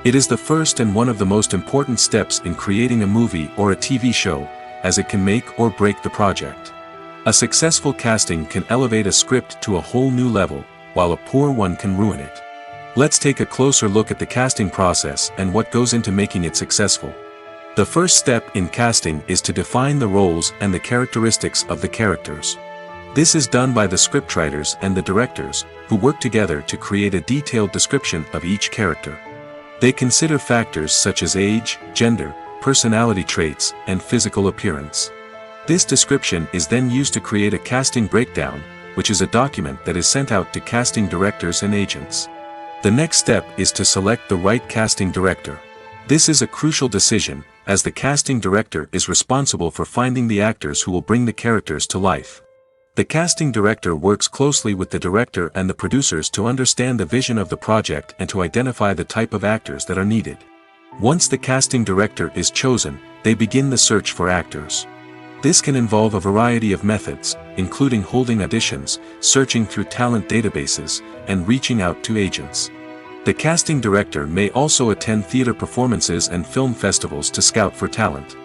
It is the first and one of the most important steps in creating a movie or a TV show, as it can make or break the project. A successful casting can elevate a script to a whole new level, while a poor one can ruin it. Let's take a closer look at the casting process and what goes into making it successful. The first step in casting is to define the roles and the characteristics of the characters. This is done by the scriptwriters and the directors, who work together to create a detailed description of each character. They consider factors such as age, gender, personality traits, and physical appearance. This description is then used to create a casting breakdown, which is a document that is sent out to casting directors and agents. The next step is to select the right casting director. This is a crucial decision, as the casting director is responsible for finding the actors who will bring the characters to life. The casting director works closely with the director and the producers to understand the vision of the project and to identify the type of actors that are needed. Once the casting director is chosen, they begin the search for actors. This can involve a variety of methods, including holding auditions, searching through talent databases, and reaching out to agents. The casting director may also attend theater performances and film festivals to scout for talent.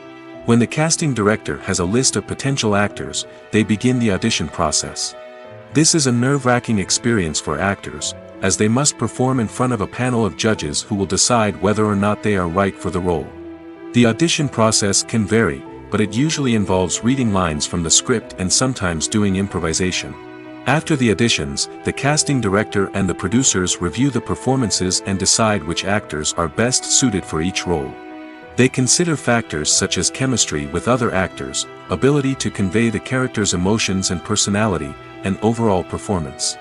When the casting director has a list of potential actors, they begin the audition process. This is a nerve-wracking experience for actors, as they must perform in front of a panel of judges who will decide whether or not they are right for the role. The audition process can vary, but it usually involves reading lines from the script and sometimes doing improvisation. After the auditions, the casting director and the producers review the performances and decide which actors are best suited for each role. They consider factors such as chemistry with other actors, ability to convey the character's emotions and personality, and overall performance.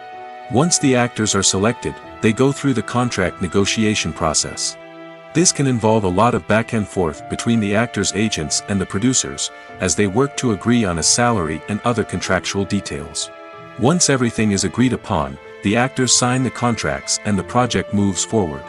Once the actors are selected, they go through the contract negotiation process. This can involve a lot of back and forth between the actors' agents and the producers, as they work to agree on a salary and other contractual details. Once everything is agreed upon, the actors sign the contracts and the project moves forward.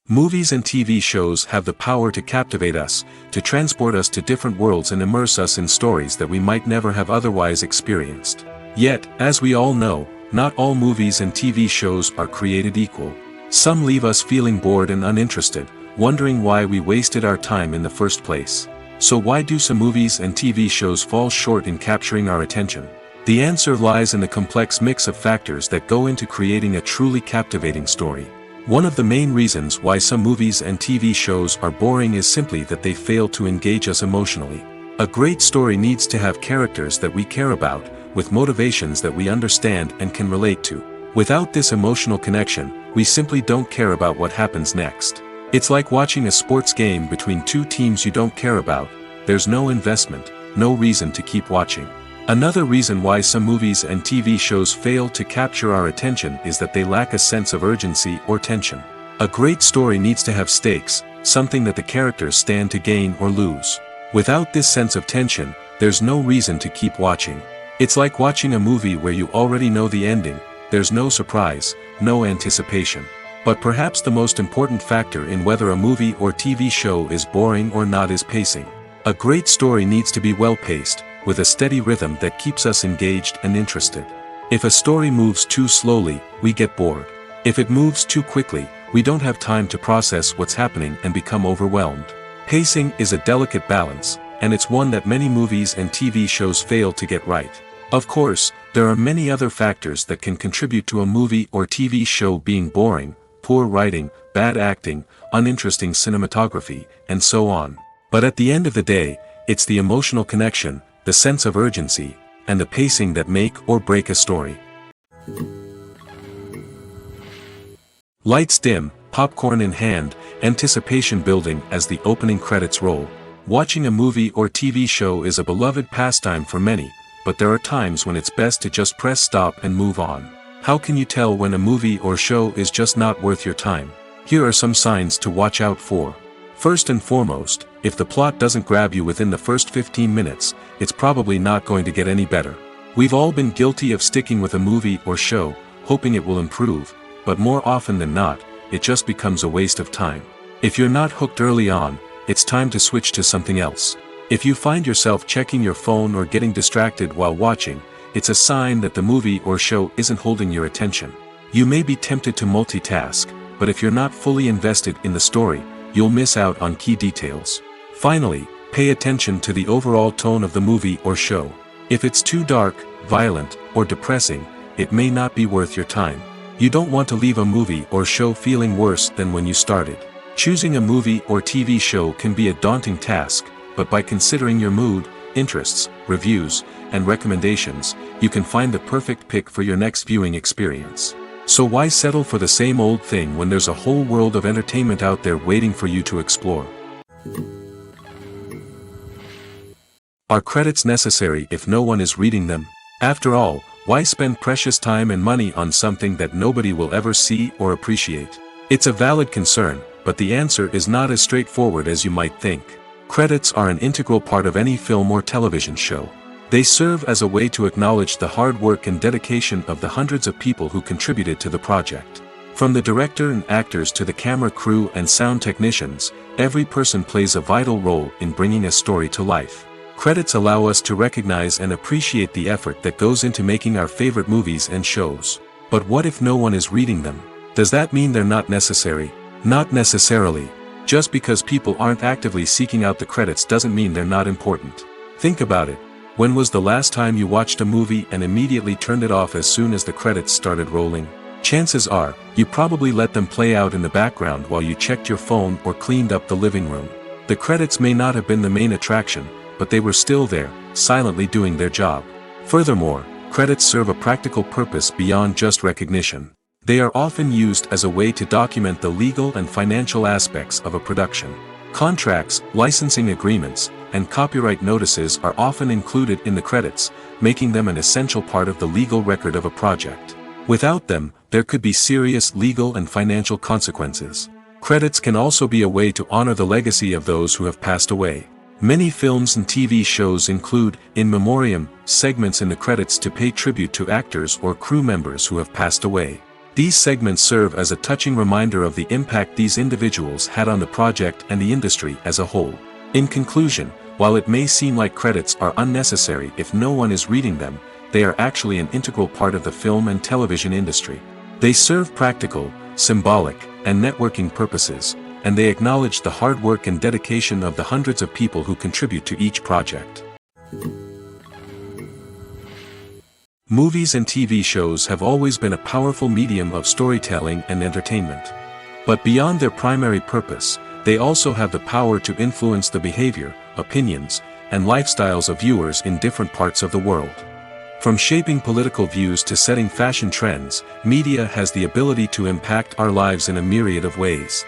Movies and TV shows have the power to captivate us, to transport us to different worlds and immerse us in stories that we might never have otherwise experienced. Yet, as we all know, not all movies and TV shows are created equal. Some leave us feeling bored and uninterested, wondering why we wasted our time in the first place. So why do some movies and TV shows fall short in capturing our attention? The answer lies in the complex mix of factors that go into creating a truly captivating story. One of the main reasons why some movies and TV shows are boring is simply that they fail to engage us emotionally. A great story needs to have characters that we care about, with motivations that we understand and can relate to. Without this emotional connection, we simply don't care about what happens next. It's like watching a sports game between two teams you don't care about. There's no investment, no reason to keep watching. Another reason why some movies and TV shows fail to capture our attention is that they lack a sense of urgency or tension. A great story needs to have stakes, something that the characters stand to gain or lose. Without this sense of tension, there's no reason to keep watching. It's like watching a movie where you already know the ending. There's no surprise, no anticipation. But perhaps the most important factor in whether a movie or TV show is boring or not is pacing. A great story needs to be well-paced, with a steady rhythm that keeps us engaged and interested. If a story moves too slowly, we get bored. If it moves too quickly, we don't have time to process what's happening and become overwhelmed. Pacing is a delicate balance, and it's one that many movies and TV shows fail to get right. Of course, there are many other factors that can contribute to a movie or TV show being boring: poor writing, bad acting, uninteresting cinematography, and so on. But at the end of the day, it's the emotional connection, the sense of urgency, and the pacing that make or break a story. Lights dim, popcorn in hand, anticipation building as the opening credits roll. Watching a movie or TV show is a beloved pastime for many, but there are times when it's best to just press stop and move on. How can you tell when a movie or show is just not worth your time? Here are some signs to watch out for. First and foremost, if the plot doesn't grab you within the first 15 minutes, it's probably not going to get any better. We've all been guilty of sticking with a movie or show, hoping it will improve, but more often than not, it just becomes a waste of time. If you're not hooked early on, it's time to switch to something else. If you find yourself checking your phone or getting distracted while watching, it's a sign that the movie or show isn't holding your attention. You may be tempted to multitask, but if you're not fully invested in the story, you'll miss out on key details. Finally, pay attention to the overall tone of the movie or show. If it's too dark, violent, or depressing, it may not be worth your time. You don't want to leave a movie or show feeling worse than when you started. Choosing a movie or TV show can be a daunting task, but by considering your mood, interests, reviews, and recommendations, you can find the perfect pick for your next viewing experience. So why settle for the same old thing when there's a whole world of entertainment out there waiting for you to explore? Are credits necessary if no one is reading them? After all, why spend precious time and money on something that nobody will ever see or appreciate? It's a valid concern, but the answer is not as straightforward as you might think. Credits are an integral part of any film or television show. They serve as a way to acknowledge the hard work and dedication of the hundreds of people who contributed to the project. From the director and actors to the camera crew and sound technicians, every person plays a vital role in bringing a story to life. Credits allow us to recognize and appreciate the effort that goes into making our favorite movies and shows. But what if no one is reading them? Does that mean they're not necessary? Not necessarily. Just because people aren't actively seeking out the credits doesn't mean they're not important. Think about it. When was the last time you watched a movie and immediately turned it off as soon as the credits started rolling? Chances are, you probably let them play out in the background while you checked your phone or cleaned up the living room. The credits may not have been the main attraction, but they were still there, silently doing their job. Furthermore, credits serve a practical purpose beyond just recognition. They are often used as a way to document the legal and financial aspects of a production. Contracts, licensing agreements, and copyright notices are often included in the credits, making them an essential part of the legal record of a project. Without them, there could be serious legal and financial consequences. Credits can also be a way to honor the legacy of those who have passed away. Many films and TV shows include in memoriam segments in the credits to pay tribute to actors or crew members who have passed away. These segments serve as a touching reminder of the impact these individuals had on the project and the industry as a whole. In conclusion, while it may seem like credits are unnecessary if no one is reading them, they are actually an integral part of the film and television industry. They serve practical, symbolic, and networking purposes, and they acknowledge the hard work and dedication of the hundreds of people who contribute to each project. Movies and TV shows have always been a powerful medium of storytelling and entertainment. But beyond their primary purpose, they also have the power to influence the behavior, opinions, and lifestyles of viewers in different parts of the world. From shaping political views to setting fashion trends, media has the ability to impact our lives in a myriad of ways.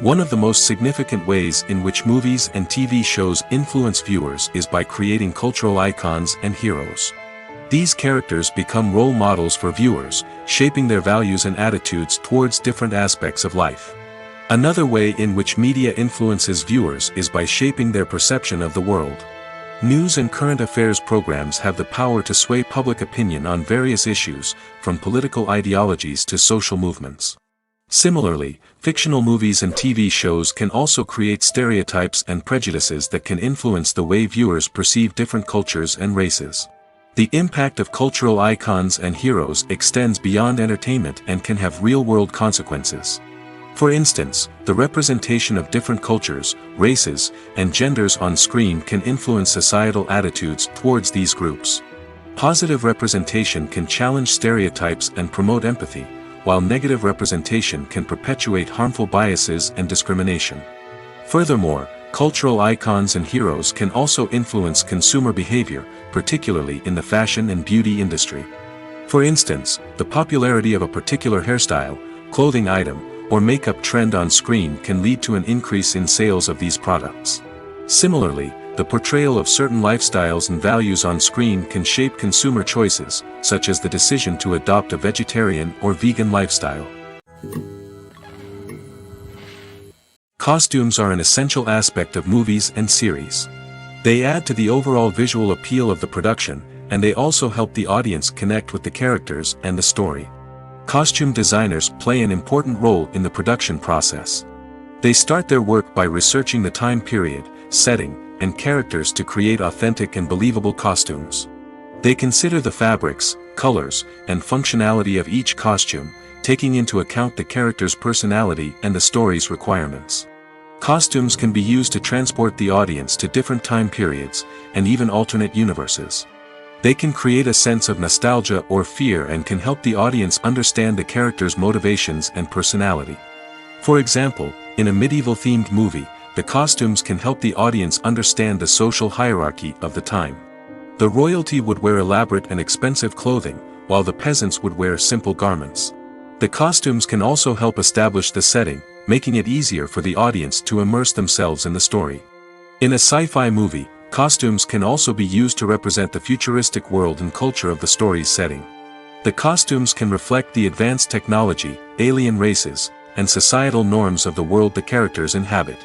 One of the most significant ways in which movies and TV shows influence viewers is by creating cultural icons and heroes. These characters become role models for viewers, shaping their values and attitudes towards different aspects of life. Another way in which media influences viewers is by shaping their perception of the world. News and current affairs programs have the power to sway public opinion on various issues, from political ideologies to social movements. Similarly, fictional movies and TV shows can also create stereotypes and prejudices that can influence the way viewers perceive different cultures and races. The impact of cultural icons and heroes extends beyond entertainment and can have real-world consequences. For instance, the representation of different cultures, races, and genders on screen can influence societal attitudes towards these groups. Positive representation can challenge stereotypes and promote empathy, while negative representation can perpetuate harmful biases and discrimination. Furthermore, cultural icons and heroes can also influence consumer behavior, particularly in the fashion and beauty industry. For instance, the popularity of a particular hairstyle, clothing item, or makeup trend on screen can lead to an increase in sales of these products. Similarly, the portrayal of certain lifestyles and values on screen can shape consumer choices, such as the decision to adopt a vegetarian or vegan lifestyle. Costumes are an essential aspect of movies and series. They add to the overall visual appeal of the production, and they also help the audience connect with the characters and the story. Costume designers play an important role in the production process. They start their work by researching the time period, setting, and characters to create authentic and believable costumes. They consider the fabrics, colors, and functionality of each costume, taking into account the character's personality and the story's requirements. Costumes can be used to transport the audience to different time periods, and even alternate universes. They can create a sense of nostalgia or fear and can help the audience understand the character's motivations and personality. For example, in a medieval-themed movie, the costumes can help the audience understand the social hierarchy of the time. The royalty would wear elaborate and expensive clothing, while the peasants would wear simple garments. The costumes can also help establish the setting, making it easier for the audience to immerse themselves in the story. In a sci-fi movie, costumes can also be used to represent the futuristic world and culture of the story's setting. The costumes can reflect the advanced technology, alien races, and societal norms of the world the characters inhabit.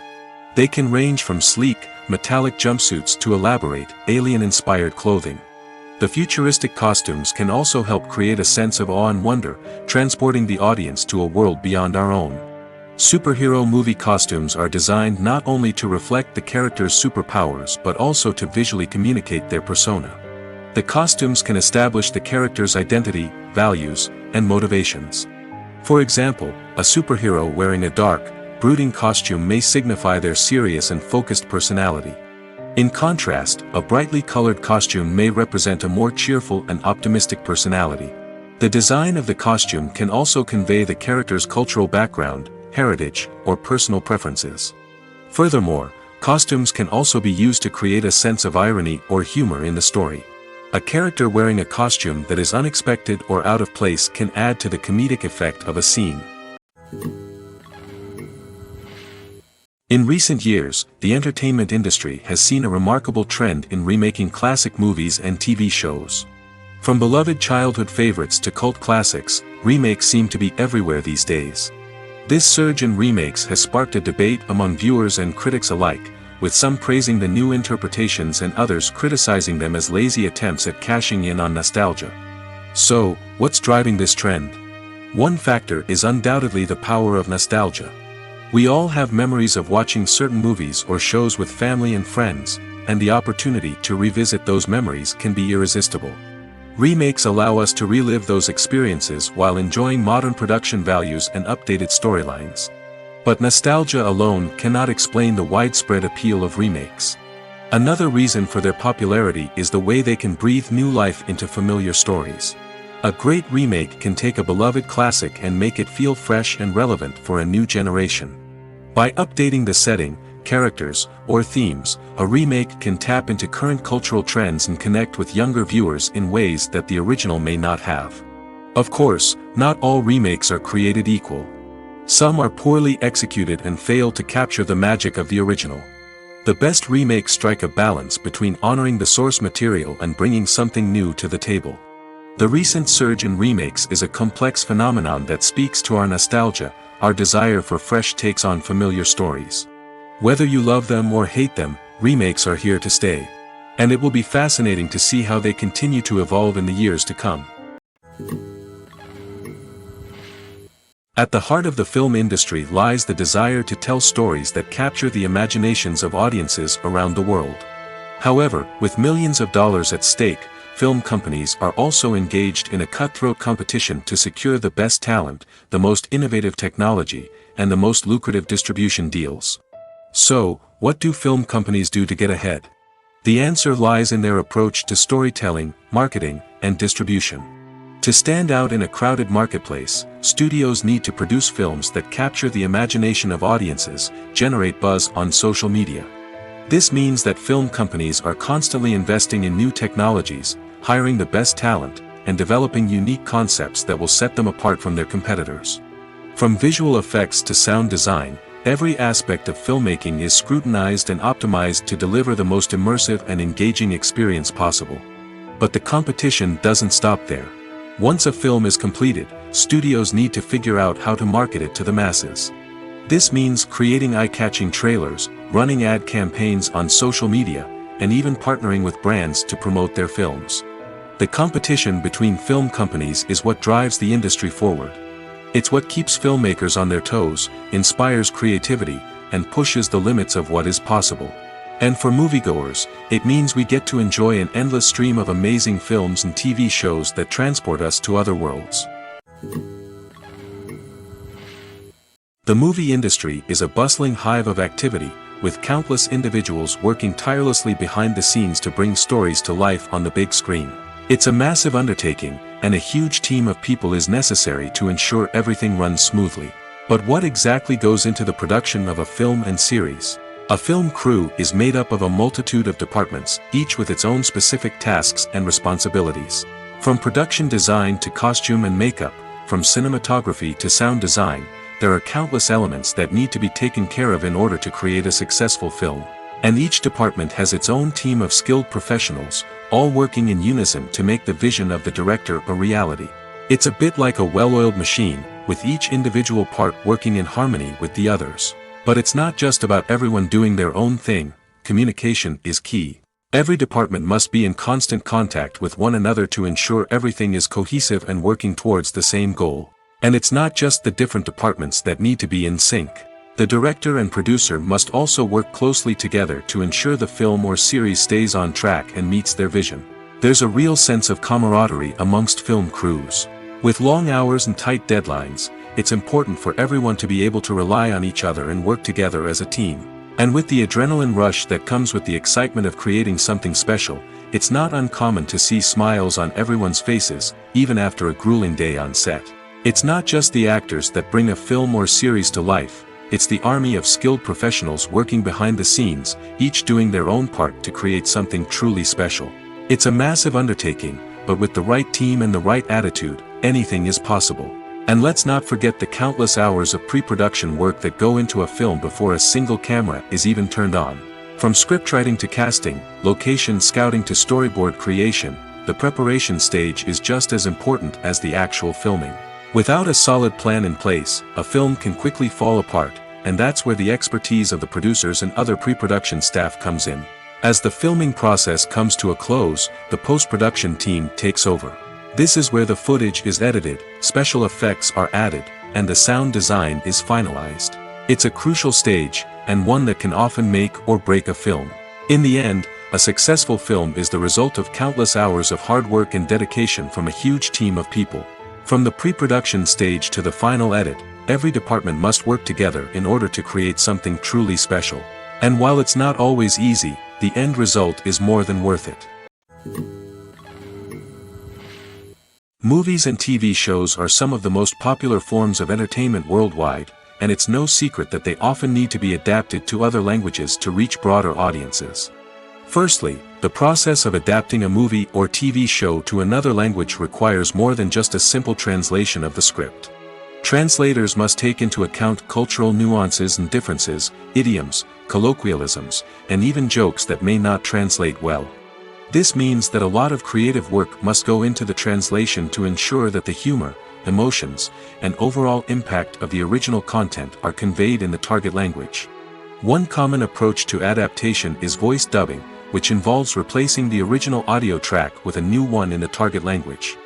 They can range from sleek, metallic jumpsuits to elaborate, alien-inspired clothing. The futuristic costumes can also help create a sense of awe and wonder, transporting the audience to a world beyond our own. Superhero movie costumes are designed not only to reflect the character's superpowers but also to visually communicate their persona. The costumes can establish the character's identity, values, and motivations. For example, a superhero wearing a dark, brooding costume may signify their serious and focused personality. In contrast, a brightly colored costume may represent a more cheerful and optimistic personality. The design of the costume can also convey the character's cultural background, heritage, or personal preferences. Furthermore, costumes can also be used to create a sense of irony or humor in the story. A character wearing a costume that is unexpected or out of place can add to the comedic effect of a scene. In recent years, the entertainment industry has seen a remarkable trend in remaking classic movies and TV shows. From beloved childhood favorites to cult classics, remakes seem to be everywhere these days. This surge in remakes has sparked a debate among viewers and critics alike, with some praising the new interpretations and others criticizing them as lazy attempts at cashing in on nostalgia. So, what's driving this trend? One factor is undoubtedly the power of nostalgia. We all have memories of watching certain movies or shows with family and friends, and the opportunity to revisit those memories can be irresistible. Remakes allow us to relive those experiences while enjoying modern production values and updated storylines. But nostalgia alone cannot explain the widespread appeal of remakes. Another reason for their popularity is the way they can breathe new life into familiar stories. A great remake can take a beloved classic and make it feel fresh and relevant for a new generation. By updating the setting, characters, or themes, a remake can tap into current cultural trends and connect with younger viewers in ways that the original may not have. Of course, not all remakes are created equal. Some are poorly executed and fail to capture the magic of the original. The best remakes strike a balance between honoring the source material and bringing something new to the table. The recent surge in remakes is a complex phenomenon that speaks to our nostalgia, our desire for fresh takes on familiar stories. Whether you love them or hate them, remakes are here to stay. And it will be fascinating to see how they continue to evolve in the years to come. At the heart of the film industry lies the desire to tell stories that capture the imaginations of audiences around the world. However, with millions of dollars at stake, film companies are also engaged in a cutthroat competition to secure the best talent, the most innovative technology, and the most lucrative distribution deals. So, what do film companies do to get ahead? The answer lies in their approach to storytelling, marketing, and distribution. To stand out in a crowded marketplace, studios need to produce films that capture the imagination of audiences, generate buzz on social media. This means that film companies are constantly investing in new technologies, hiring the best talent, and developing unique concepts that will set them apart from their competitors. From visual effects to sound design, every aspect of filmmaking is scrutinized and optimized to deliver the most immersive and engaging experience possible. But the competition doesn't stop there. Once a film is completed, studios need to figure out how to market it to the masses. This means creating eye-catching trailers, running ad campaigns on social media, and even partnering with brands to promote their films. The competition between film companies is what drives the industry forward. It's what keeps filmmakers on their toes, inspires creativity, and pushes the limits of what is possible. And for moviegoers, it means we get to enjoy an endless stream of amazing films and TV shows that transport us to other worlds. The movie industry is a bustling hive of activity, with countless individuals working tirelessly behind the scenes to bring stories to life on the big screen. It's a massive undertaking, and a huge team of people is necessary to ensure everything runs smoothly. But what exactly goes into the production of a film and series? A film crew is made up of a multitude of departments, each with its own specific tasks and responsibilities. From production design to costume and makeup, from cinematography to sound design, there are countless elements that need to be taken care of in order to create a successful film. And each department has its own team of skilled professionals, all working in unison to make the vision of the director a reality. It's a bit like a well-oiled machine, with each individual part working in harmony with the others. But it's not just about everyone doing their own thing. Communication is key. Every department must be in constant contact with one another to ensure everything is cohesive and working towards the same goal. And it's not just the different departments that need to be in sync. The director and producer must also work closely together to ensure the film or series stays on track and meets their vision. There's a real sense of camaraderie amongst film crews. With long hours and tight deadlines, it's important for everyone to be able to rely on each other and work together as a team. And with the adrenaline rush that comes with the excitement of creating something special, it's not uncommon to see smiles on everyone's faces, even after a grueling day on set. It's not just the actors that bring a film or series to life, it's the army of skilled professionals working behind the scenes, each doing their own part to create something truly special. It's a massive undertaking, but with the right team and the right attitude, anything is possible. And let's not forget the countless hours of pre-production work that go into a film before a single camera is even turned on. From scriptwriting to casting, location scouting to storyboard creation, the preparation stage is just as important as the actual filming. Without a solid plan in place, a film can quickly fall apart, and that's where the expertise of the producers and other pre-production staff comes in. As the filming process comes to a close, the post-production team takes over. This is where the footage is edited, special effects are added, and the sound design is finalized. It's a crucial stage, and one that can often make or break a film. In the end, a successful film is the result of countless hours of hard work and dedication from a huge team of people. From the pre-production stage to the final edit, every department must work together in order to create something truly special. And while it's not always easy, the end result is more than worth it. Movies and TV shows are some of the most popular forms of entertainment worldwide, and it's no secret that they often need to be adapted to other languages to reach broader audiences. Firstly, the process of adapting a movie or TV show to another language requires more than just a simple translation of the script. Translators must take into account cultural nuances and differences, idioms, colloquialisms, and even jokes that may not translate well. This means that a lot of creative work must go into the translation to ensure that the humor, emotions, and overall impact of the original content are conveyed in the target language. One common approach to adaptation is voice dubbing, which involves replacing the original audio track with a new one in the target language.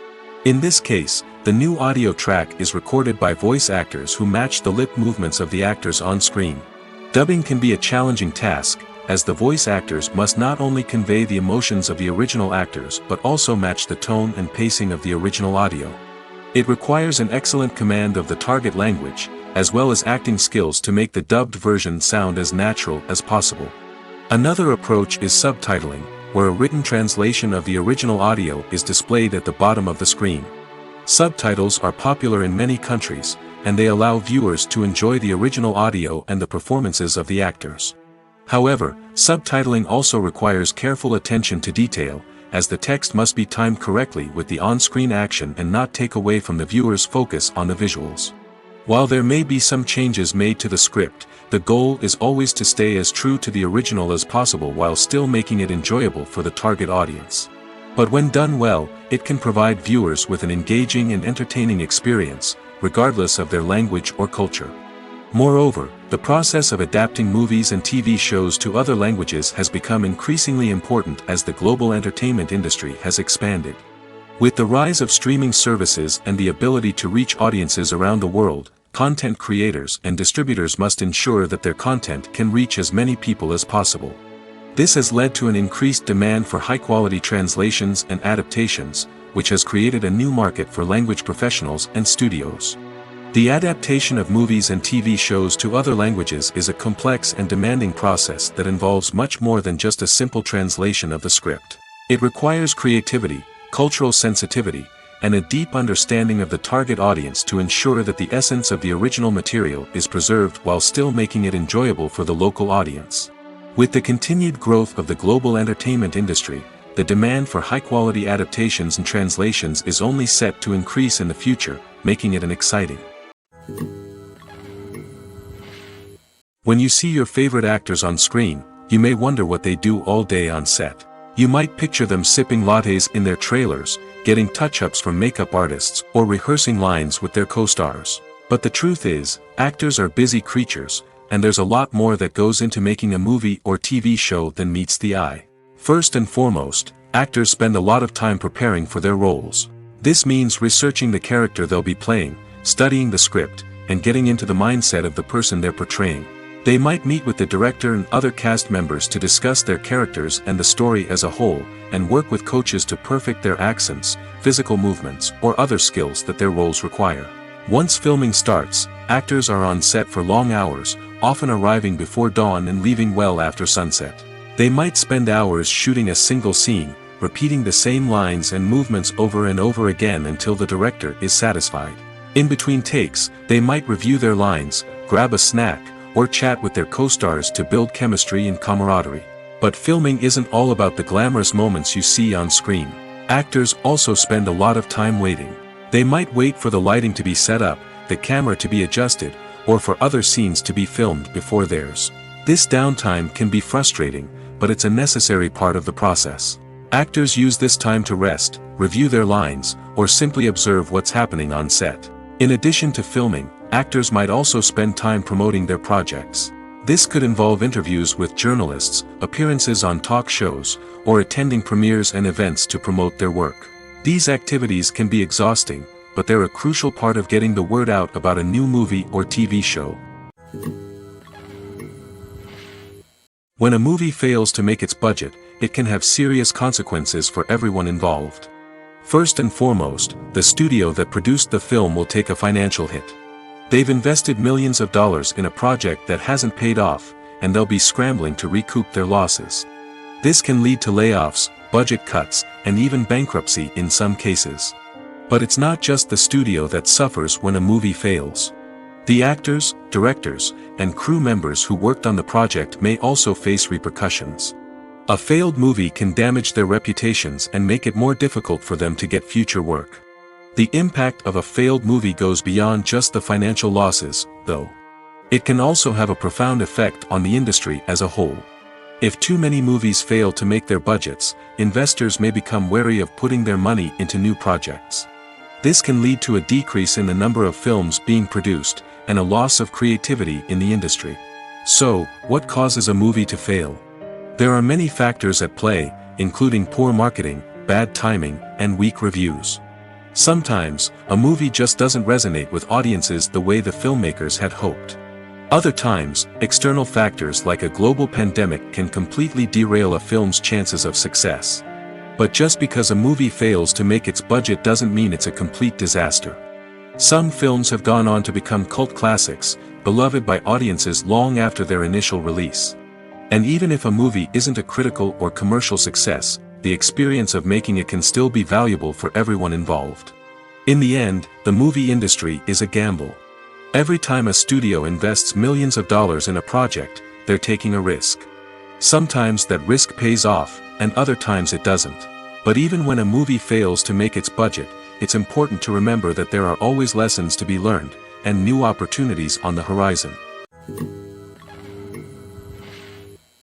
In this case, the new audio track is recorded by voice actors who match the lip movements of the actors on screen. Dubbing can be a challenging task, as the voice actors must not only convey the emotions of the original actors but also match the tone and pacing of the original audio. It requires an excellent command of the target language, as well as acting skills to make the dubbed version sound as natural as possible. Another approach is subtitling, where a written translation of the original audio is displayed at the bottom of the screen. Subtitles are popular in many countries, and they allow viewers to enjoy the original audio and the performances of the actors. However, subtitling also requires careful attention to detail, as the text must be timed correctly with the on-screen action and not take away from the viewer's focus on the visuals. While there may be some changes made to the script, the goal is always to stay as true to the original as possible while still making it enjoyable for the target audience. But when done well, it can provide viewers with an engaging and entertaining experience, regardless of their language or culture. Moreover, the process of adapting movies and TV shows to other languages has become increasingly important as the global entertainment industry has expanded. With the rise of streaming services and the ability to reach audiences around the world, content creators and distributors must ensure that their content can reach as many people as possible. This has led to an increased demand for high-quality translations and adaptations, which has created a new market for language professionals and studios. The adaptation of movies and TV shows to other languages is a complex and demanding process that involves much more than just a simple translation of the script. It requires creativity, cultural sensitivity, and a deep understanding of the target audience to ensure that the essence of the original material is preserved while still making it enjoyable for the local audience. With the continued growth of the global entertainment industry, the demand for high-quality adaptations and translations is only set to increase in the future, making it an exciting. When you see your favorite actors on screen, you may wonder what they do all day on set. You might picture them sipping lattes in their trailers, getting touch-ups from makeup artists, or rehearsing lines with their co-stars. But the truth is, actors are busy creatures, and there's a lot more that goes into making a movie or TV show than meets the eye. First and foremost, actors spend a lot of time preparing for their roles. This means researching the character they'll be playing, studying the script, and getting into the mindset of the person they're portraying. They might meet with the director and other cast members to discuss their characters and the story as a whole, and work with coaches to perfect their accents, physical movements, or other skills that their roles require. Once filming starts, actors are on set for long hours, often arriving before dawn and leaving well after sunset. They might spend hours shooting a single scene, repeating the same lines and movements over and over again until the director is satisfied. In between takes, they might review their lines, grab a snack, or chat with their co-stars to build chemistry and camaraderie. But filming isn't all about the glamorous moments you see on screen. Actors also spend a lot of time waiting. They might wait for the lighting to be set up, the camera to be adjusted, or for other scenes to be filmed before theirs. This downtime can be frustrating, but it's a necessary part of the process. Actors use this time to rest, review their lines, or simply observe what's happening on set. In addition to filming, actors might also spend time promoting their projects. This could involve interviews with journalists, appearances on talk shows, or attending premieres and events to promote their work. These activities can be exhausting, but they're a crucial part of getting the word out about a new movie or TV show. When a movie fails to make its budget, it can have serious consequences for everyone involved. First and foremost, the studio that produced the film will take a financial hit. They've invested millions of dollars in a project that hasn't paid off, and they'll be scrambling to recoup their losses. This can lead to layoffs, budget cuts, and even bankruptcy in some cases. But it's not just the studio that suffers when a movie fails. The actors, directors, and crew members who worked on the project may also face repercussions. A failed movie can damage their reputations and make it more difficult for them to get future work. The impact of a failed movie goes beyond just the financial losses, though. It can also have a profound effect on the industry as a whole. If too many movies fail to make their budgets, investors may become wary of putting their money into new projects. This can lead to a decrease in the number of films being produced, and a loss of creativity in the industry. So, what causes a movie to fail? There are many factors at play, including poor marketing, bad timing, and weak reviews. Sometimes, a movie just doesn't resonate with audiences the way the filmmakers had hoped. Other times, external factors like a global pandemic can completely derail a film's chances of success. But just because a movie fails to make its budget doesn't mean it's a complete disaster. Some films have gone on to become cult classics, beloved by audiences long after their initial release. And even if a movie isn't a critical or commercial success, the experience of making it can still be valuable for everyone involved. In the end, the movie industry is a gamble. Every time a studio invests millions of dollars in a project, they're taking a risk. Sometimes that risk pays off, and other times it doesn't. But even when a movie fails to make its budget, it's important to remember that there are always lessons to be learned, and new opportunities on the horizon.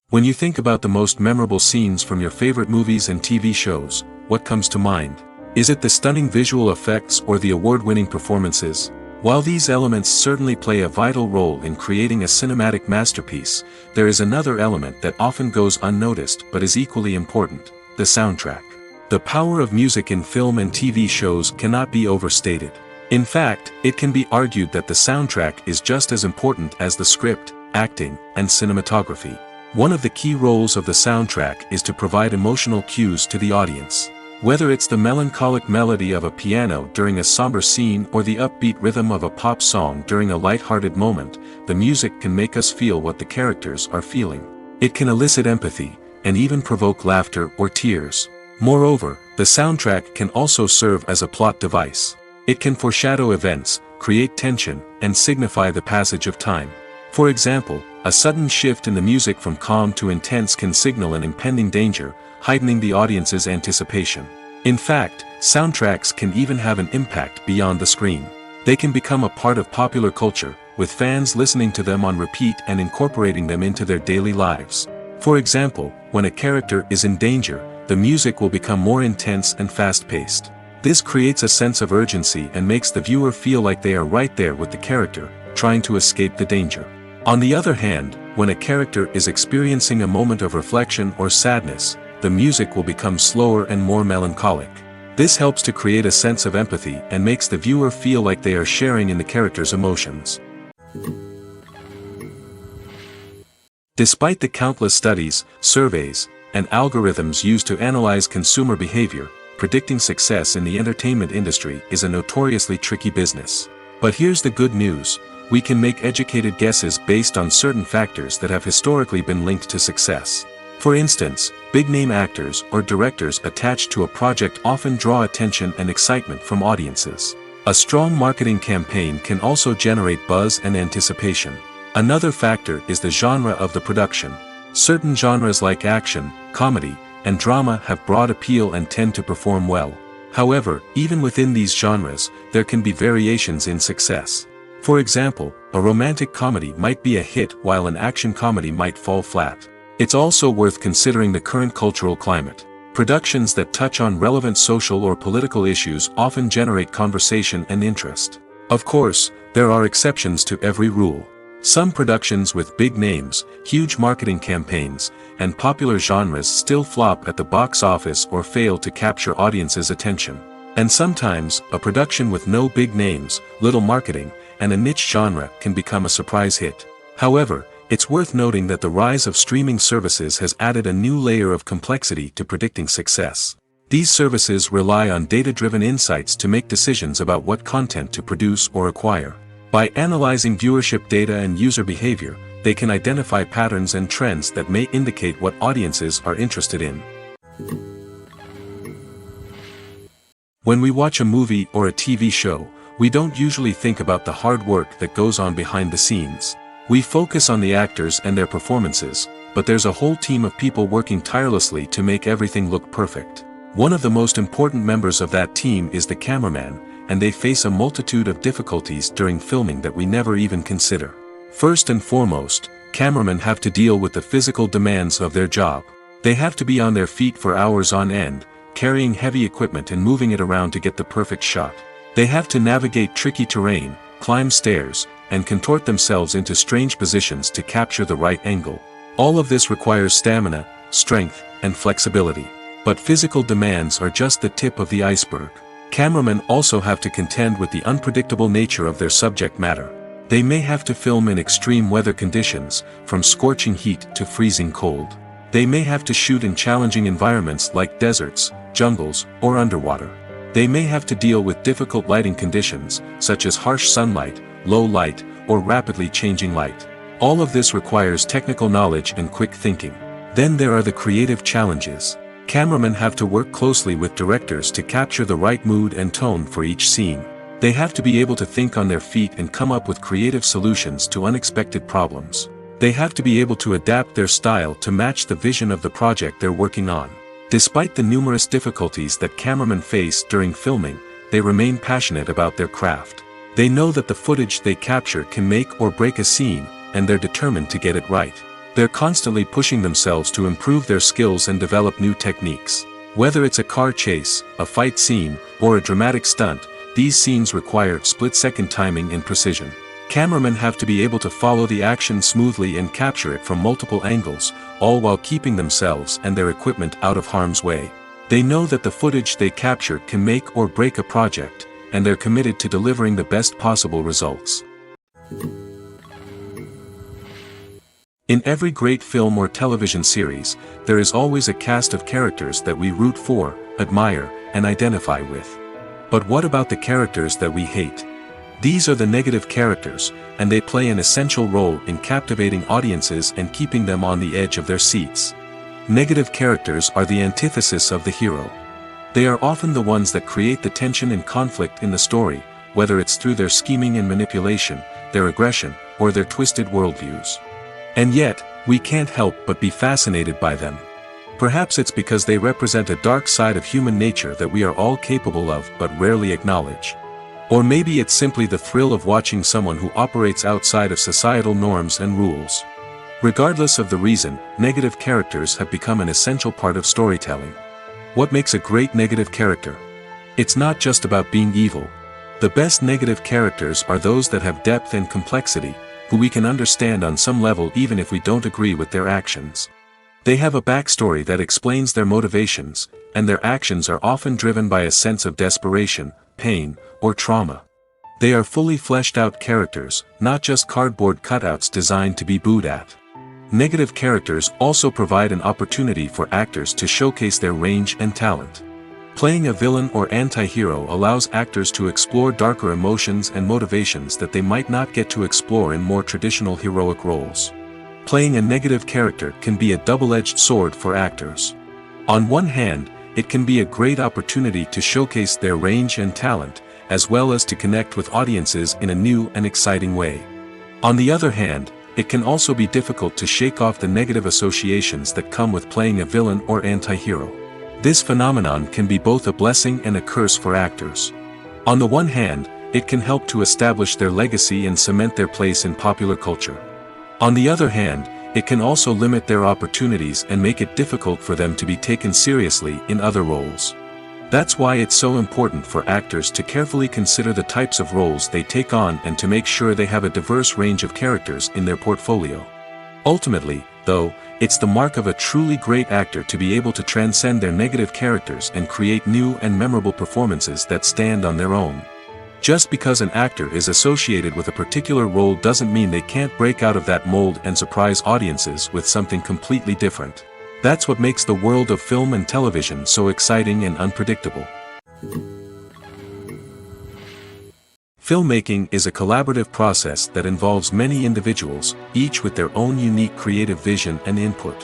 When you think about the most memorable scenes from your favorite movies and TV shows, what comes to mind? Is it the stunning visual effects or the award-winning performances? While these elements certainly play a vital role in creating a cinematic masterpiece, there is another element that often goes unnoticed but is equally important: the soundtrack. The power of music in film and TV shows cannot be overstated. In fact, it can be argued that the soundtrack is just as important as the script, acting, and cinematography. One of the key roles of the soundtrack is to provide emotional cues to the audience. Whether it's the melancholic melody of a piano during a somber scene or the upbeat rhythm of a pop song during a light-hearted moment, the music can make us feel what the characters are feeling. It can elicit empathy, and even provoke laughter or tears. Moreover, the soundtrack can also serve as a plot device. It can foreshadow events, create tension, and signify the passage of time. For example, a sudden shift in the music from calm to intense can signal an impending danger, heightening the audience's anticipation. In fact, soundtracks can even have an impact beyond the screen. They can become a part of popular culture, with fans listening to them on repeat and incorporating them into their daily lives. For example, when a character is in danger, the music will become more intense and fast-paced. This creates a sense of urgency and makes the viewer feel like they are right there with the character, trying to escape the danger. On the other hand, when a character is experiencing a moment of reflection or sadness, the music will become slower and more melancholic. This helps to create a sense of empathy and makes the viewer feel like they are sharing in the character's emotions. Despite the countless studies, surveys, and algorithms used to analyze consumer behavior, predicting success in the entertainment industry is a notoriously tricky business. But here's the good news: we can make educated guesses based on certain factors that have historically been linked to success. For instance, big-name actors or directors attached to a project often draw attention and excitement from audiences. A strong marketing campaign can also generate buzz and anticipation. Another factor is the genre of the production. Certain genres like action, comedy, and drama have broad appeal and tend to perform well. However, even within these genres, there can be variations in success. For example, a romantic comedy might be a hit while an action comedy might fall flat. It's also worth considering the current cultural climate. Productions that touch on relevant social or political issues often generate conversation and interest. Of course, there are exceptions to every rule. Some productions with big names, huge marketing campaigns, and popular genres still flop at the box office or fail to capture audiences' attention. And sometimes, a production with no big names, little marketing, and a niche genre can become a surprise hit. However, it's worth noting that the rise of streaming services has added a new layer of complexity to predicting success. These services rely on data-driven insights to make decisions about what content to produce or acquire. By analyzing viewership data and user behavior, they can identify patterns and trends that may indicate what audiences are interested in. When we watch a movie or a TV show, we don't usually think about the hard work that goes on behind the scenes. We focus on the actors and their performances, but there's a whole team of people working tirelessly to make everything look perfect. One of the most important members of that team is the cameraman, and they face a multitude of difficulties during filming that we never even consider. First and foremost, cameramen have to deal with the physical demands of their job. They have to be on their feet for hours on end, carrying heavy equipment and moving it around to get the perfect shot. They have to navigate tricky terrain, climb stairs, and contort themselves into strange positions to capture the right angle. All of this requires stamina, strength, and flexibility. But physical demands are just the tip of the iceberg. Cameramen also have to contend with the unpredictable nature of their subject matter. They may have to film in extreme weather conditions, from scorching heat to freezing cold. They may have to shoot in challenging environments like deserts, jungles, or underwater. They may have to deal with difficult lighting conditions, such as harsh sunlight, low light, or rapidly changing light. All of this requires technical knowledge and quick thinking. Then there are the creative challenges. Cameramen have to work closely with directors to capture the right mood and tone for each scene. They have to be able to think on their feet and come up with creative solutions to unexpected problems. They have to be able to adapt their style to match the vision of the project they're working on. Despite the numerous difficulties that cameramen face during filming, they remain passionate about their craft. They know that the footage they capture can make or break a scene, and they're determined to get it right. They're constantly pushing themselves to improve their skills and develop new techniques. Whether it's a car chase, a fight scene, or a dramatic stunt, these scenes require split-second timing and precision. Cameramen have to be able to follow the action smoothly and capture it from multiple angles, all while keeping themselves and their equipment out of harm's way. They know that the footage they capture can make or break a project, and they're committed to delivering the best possible results. In every great film or television series, there is always a cast of characters that we root for, admire, and identify with. But what about the characters that we hate? These are the negative characters, and they play an essential role in captivating audiences and keeping them on the edge of their seats. Negative characters are the antithesis of the hero. They are often the ones that create the tension and conflict in the story, whether it's through their scheming and manipulation, their aggression, or their twisted worldviews. And yet, we can't help but be fascinated by them. Perhaps it's because they represent a dark side of human nature that we are all capable of but rarely acknowledge. Or maybe it's simply the thrill of watching someone who operates outside of societal norms and rules. Regardless of the reason, negative characters have become an essential part of storytelling. What makes a great negative character? It's not just about being evil. The best negative characters are those that have depth and complexity, who we can understand on some level even if we don't agree with their actions. They have a backstory that explains their motivations, and their actions are often driven by a sense of desperation, pain, or trauma. They are fully fleshed out characters, not just cardboard cutouts designed to be booed at. Negative characters also provide an opportunity for actors to showcase their range and talent. Playing a villain or anti-hero allows actors to explore darker emotions and motivations that they might not get to explore in more traditional heroic roles. Playing a negative character can be a double-edged sword for actors. On one hand, it can be a great opportunity to showcase their range and talent, as well as to connect with audiences in a new and exciting way. On the other hand, it can also be difficult to shake off the negative associations that come with playing a villain or anti-hero. This phenomenon can be both a blessing and a curse for actors. On the one hand, it can help to establish their legacy and cement their place in popular culture. On the other hand, it can also limit their opportunities and make it difficult for them to be taken seriously in other roles. That's why it's so important for actors to carefully consider the types of roles they take on and to make sure they have a diverse range of characters in their portfolio. Ultimately, though, it's the mark of a truly great actor to be able to transcend their negative characters and create new and memorable performances that stand on their own. Just because an actor is associated with a particular role doesn't mean they can't break out of that mold and surprise audiences with something completely different. That's what makes the world of film and television so exciting and unpredictable. Filmmaking is a collaborative process that involves many individuals, each with their own unique creative vision and input.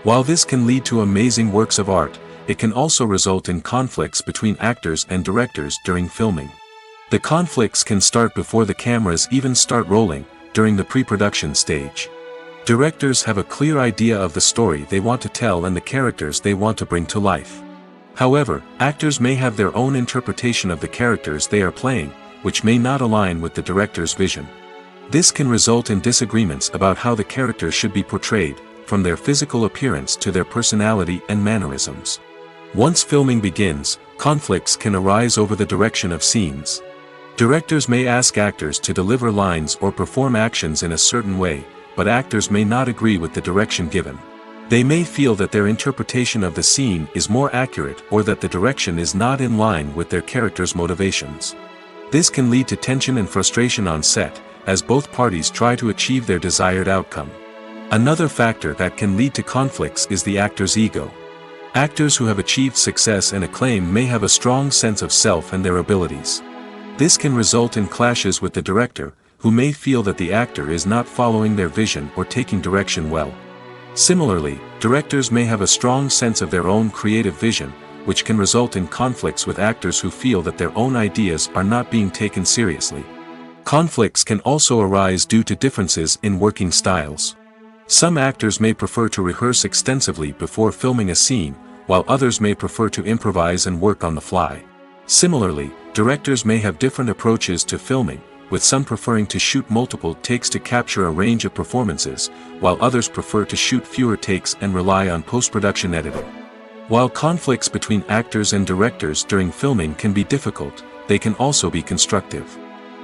While this can lead to amazing works of art, it can also result in conflicts between actors and directors during filming. The conflicts can start before the cameras even start rolling, during the pre-production stage. Directors have a clear idea of the story they want to tell and the characters they want to bring to life. However, actors may have their own interpretation of the characters they are playing, which may not align with the director's vision. This can result in disagreements about how the characters should be portrayed, from their physical appearance to their personality and mannerisms. Once filming begins, conflicts can arise over the direction of scenes. Directors may ask actors to deliver lines or perform actions in a certain way, but actors may not agree with the direction given. They may feel that their interpretation of the scene is more accurate or that the direction is not in line with their character's motivations. This can lead to tension and frustration on set, as both parties try to achieve their desired outcome. Another factor that can lead to conflicts is the actor's ego. Actors who have achieved success and acclaim may have a strong sense of self and their abilities. This can result in clashes with the director, who may feel that the actor is not following their vision or taking direction well. Similarly, directors may have a strong sense of their own creative vision, which can result in conflicts with actors who feel that their own ideas are not being taken seriously. Conflicts can also arise due to differences in working styles. Some actors may prefer to rehearse extensively before filming a scene, while others may prefer to improvise and work on the fly. Similarly, directors may have different approaches to filming, with some preferring to shoot multiple takes to capture a range of performances, while others prefer to shoot fewer takes and rely on post-production editing. While conflicts between actors and directors during filming can be difficult, they can also be constructive.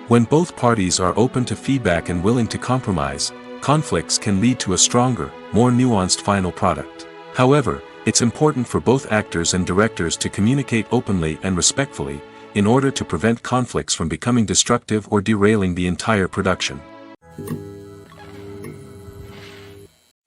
When both parties are open to feedback and willing to compromise, conflicts can lead to a stronger, more nuanced final product. However, it's important for both actors and directors to communicate openly and respectfully, in order to prevent conflicts from becoming destructive or derailing the entire production.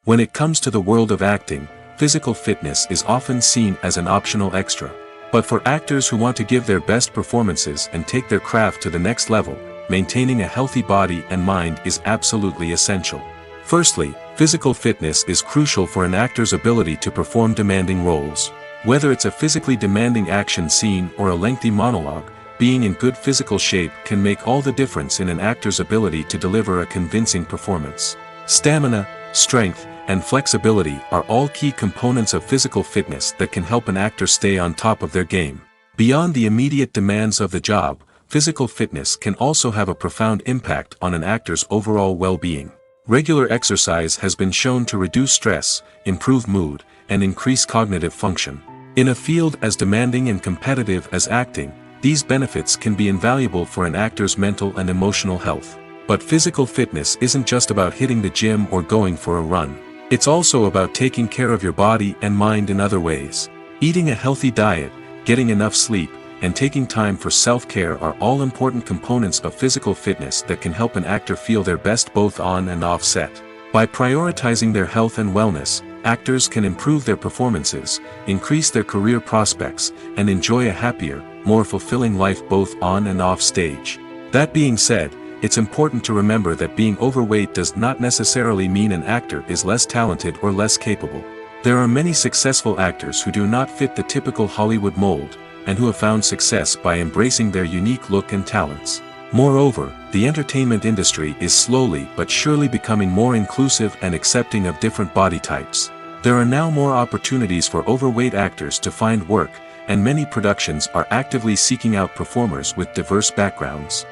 When it comes to the world of acting, physical fitness is often seen as an optional extra. But for actors who want to give their best performances and take their craft to the next level, maintaining a healthy body and mind is absolutely essential. Firstly, physical fitness is crucial for an actor's ability to perform demanding roles. Whether it's a physically demanding action scene or a lengthy monologue, being in good physical shape can make all the difference in an actor's ability to deliver a convincing performance. Stamina, strength, and flexibility are all key components of physical fitness that can help an actor stay on top of their game. Beyond the immediate demands of the job, physical fitness can also have a profound impact on an actor's overall well-being. Regular exercise has been shown to reduce stress, improve mood, and increase cognitive function. In a field as demanding and competitive as acting, these benefits can be invaluable for an actor's mental and emotional health. But physical fitness isn't just about hitting the gym or going for a run. It's also about taking care of your body and mind in other ways. Eating a healthy diet, getting enough sleep, and taking time for self-care are all important components of physical fitness that can help an actor feel their best both on and off set. By prioritizing their health and wellness, actors can improve their performances, increase their career prospects, and enjoy a happier, more fulfilling life both on and off stage. That being said, it's important to remember that being overweight does not necessarily mean an actor is less talented or less capable. There are many successful actors who do not fit the typical Hollywood mold, and who have found success by embracing their unique look and talents. Moreover, the entertainment industry is slowly but surely becoming more inclusive and accepting of different body types. There are now more opportunities for overweight actors to find work, and many productions are actively seeking out performers with diverse backgrounds.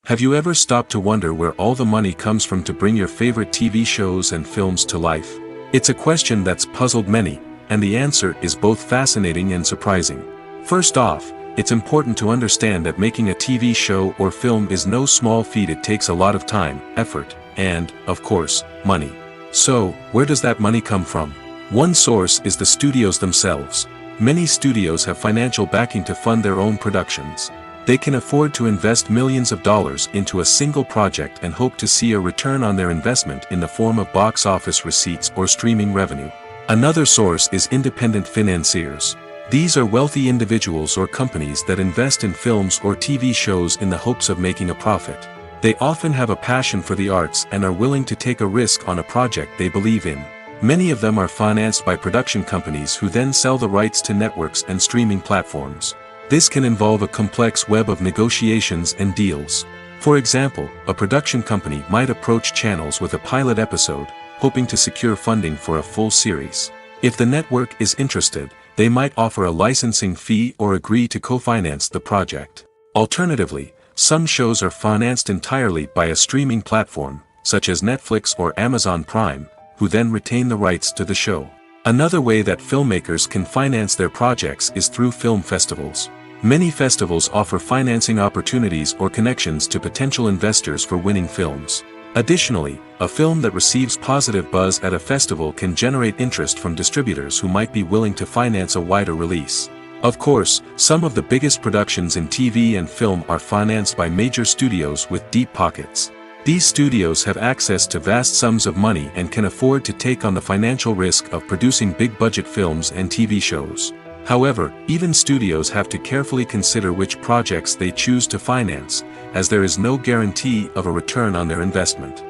Have you ever stopped to wonder where all the money comes from to bring your favorite TV shows and films to life? It's a question that's puzzled many, and the answer is both fascinating and surprising. First off, it's important to understand that making a TV show or film is no small feat. It takes a lot of time, effort, and, of course, money. So, where does that money come from? One source is the studios themselves. Many studios have financial backing to fund their own productions. They can afford to invest millions of dollars into a single project and hope to see a return on their investment in the form of box office receipts or streaming revenue. Another source is independent financiers. These are wealthy individuals or companies that invest in films or TV shows in the hopes of making a profit. They often have a passion for the arts and are willing to take a risk on a project they believe in. Many of them are financed by production companies who then sell the rights to networks and streaming platforms. This can involve a complex web of negotiations and deals. For example, a production company might approach channels with a pilot episode, hoping to secure funding for a full series. If the network is interested, they might offer a licensing fee or agree to co-finance the project. Alternatively, some shows are financed entirely by a streaming platform, such as Netflix or Amazon Prime, who then retain the rights to the show. Another way that filmmakers can finance their projects is through film festivals. Many festivals offer financing opportunities or connections to potential investors for winning films. Additionally, a film that receives positive buzz at a festival can generate interest from distributors who might be willing to finance a wider release. Of course, some of the biggest productions in TV and film are financed by major studios with deep pockets. These studios have access to vast sums of money and can afford to take on the financial risk of producing big-budget films and TV shows. However, even studios have to carefully consider which projects they choose to finance, as there is no guarantee of a return on their investment.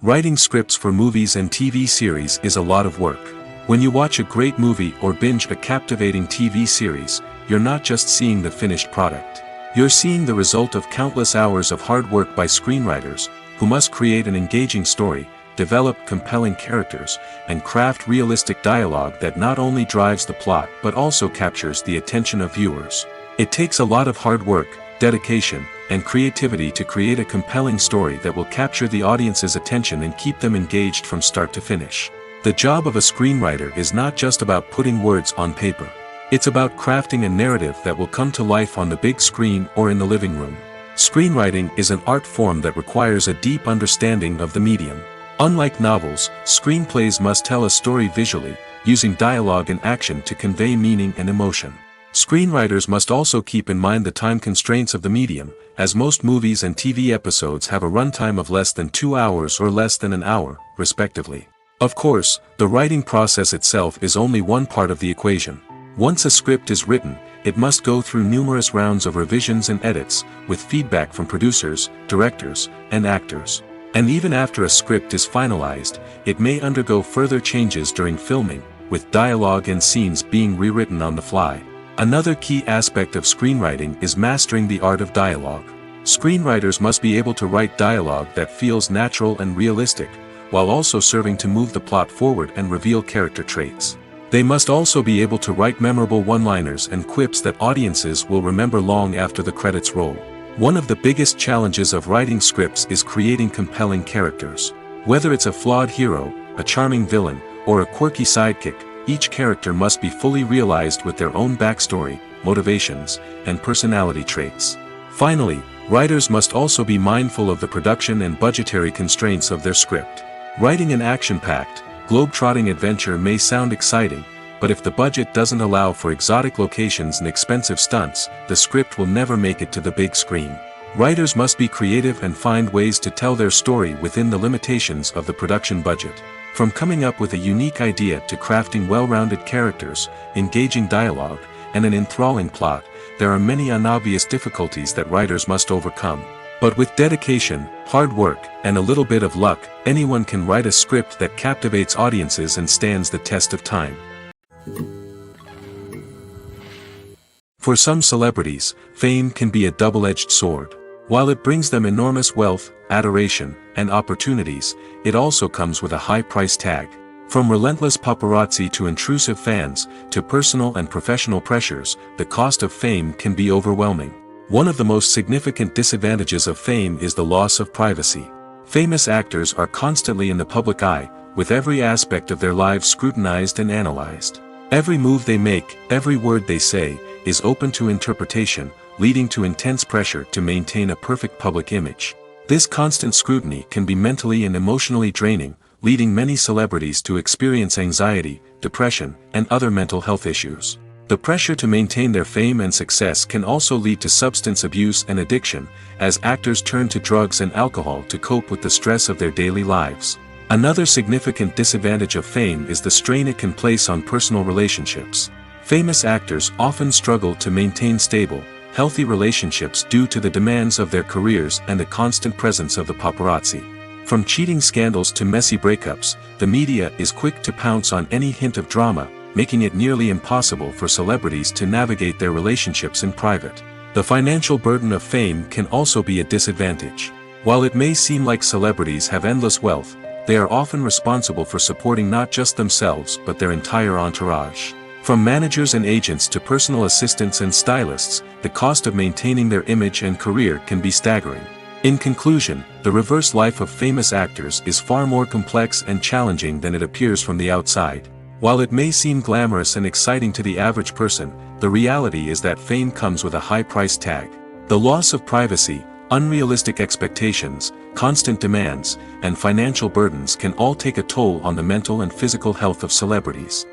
Writing scripts for movies and TV series is a lot of work. When you watch a great movie or binge a captivating TV series, you're not just seeing the finished product. You're seeing the result of countless hours of hard work by screenwriters, who must create an engaging story, develop compelling characters, and craft realistic dialogue that not only drives the plot but also captures the attention of viewers. It takes a lot of hard work, dedication, and creativity to create a compelling story that will capture the audience's attention and keep them engaged from start to finish. The job of a screenwriter is not just about putting words on paper. It's about crafting a narrative that will come to life on the big screen or in the living room. Screenwriting is an art form that requires a deep understanding of the medium. Unlike novels, screenplays must tell a story visually, using dialogue and action to convey meaning and emotion. Screenwriters must also keep in mind the time constraints of the medium, as most movies and TV episodes have a runtime of less than 2 hours or less than an hour, respectively. Of course, the writing process itself is only one part of the equation. Once a script is written, it must go through numerous rounds of revisions and edits, with feedback from producers, directors, and actors. And even after a script is finalized, it may undergo further changes during filming, with dialogue and scenes being rewritten on the fly. Another key aspect of screenwriting is mastering the art of dialogue. Screenwriters must be able to write dialogue that feels natural and realistic, while also serving to move the plot forward and reveal character traits. They must also be able to write memorable one-liners and quips that audiences will remember long after the credits roll. One of the biggest challenges of writing scripts is creating compelling characters. Whether it's a flawed hero, a charming villain, or a quirky sidekick, each character must be fully realized with their own backstory, motivations, and personality traits. Finally, writers must also be mindful of the production and budgetary constraints of their script. Writing an action-packed, globe-trotting adventure may sound exciting, but if the budget doesn't allow for exotic locations and expensive stunts, the script will never make it to the big screen. Writers must be creative and find ways to tell their story within the limitations of the production budget. From coming up with a unique idea to crafting well-rounded characters, engaging dialogue, and an enthralling plot, there are many unobvious difficulties that writers must overcome. But with dedication, hard work, and a little bit of luck, anyone can write a script that captivates audiences and stands the test of time. For some celebrities, fame can be a double-edged sword. While it brings them enormous wealth, adoration, and opportunities, it also comes with a high price tag. From relentless paparazzi to intrusive fans, to personal and professional pressures, the cost of fame can be overwhelming. One of the most significant disadvantages of fame is the loss of privacy. Famous actors are constantly in the public eye, with every aspect of their lives scrutinized and analyzed. Every move they make, every word they say, is open to interpretation, leading to intense pressure to maintain a perfect public image. This constant scrutiny can be mentally and emotionally draining, leading many celebrities to experience anxiety, depression, and other mental health issues. The pressure to maintain their fame and success can also lead to substance abuse and addiction, as actors turn to drugs and alcohol to cope with the stress of their daily lives. Another significant disadvantage of fame is the strain it can place on personal relationships. Famous actors often struggle to maintain stable, healthy relationships due to the demands of their careers and the constant presence of the paparazzi. From cheating scandals to messy breakups, the media is quick to pounce on any hint of drama, making it nearly impossible for celebrities to navigate their relationships in private. The financial burden of fame can also be a disadvantage. While it may seem like celebrities have endless wealth, they are often responsible for supporting not just themselves but their entire entourage. From managers and agents to personal assistants and stylists, the cost of maintaining their image and career can be staggering. In conclusion, the reverse life of famous actors is far more complex and challenging than it appears from the outside. While it may seem glamorous and exciting to the average person, the reality is that fame comes with a high price tag. The loss of privacy, unrealistic expectations, constant demands, and financial burdens can all take a toll on the mental and physical health of celebrities.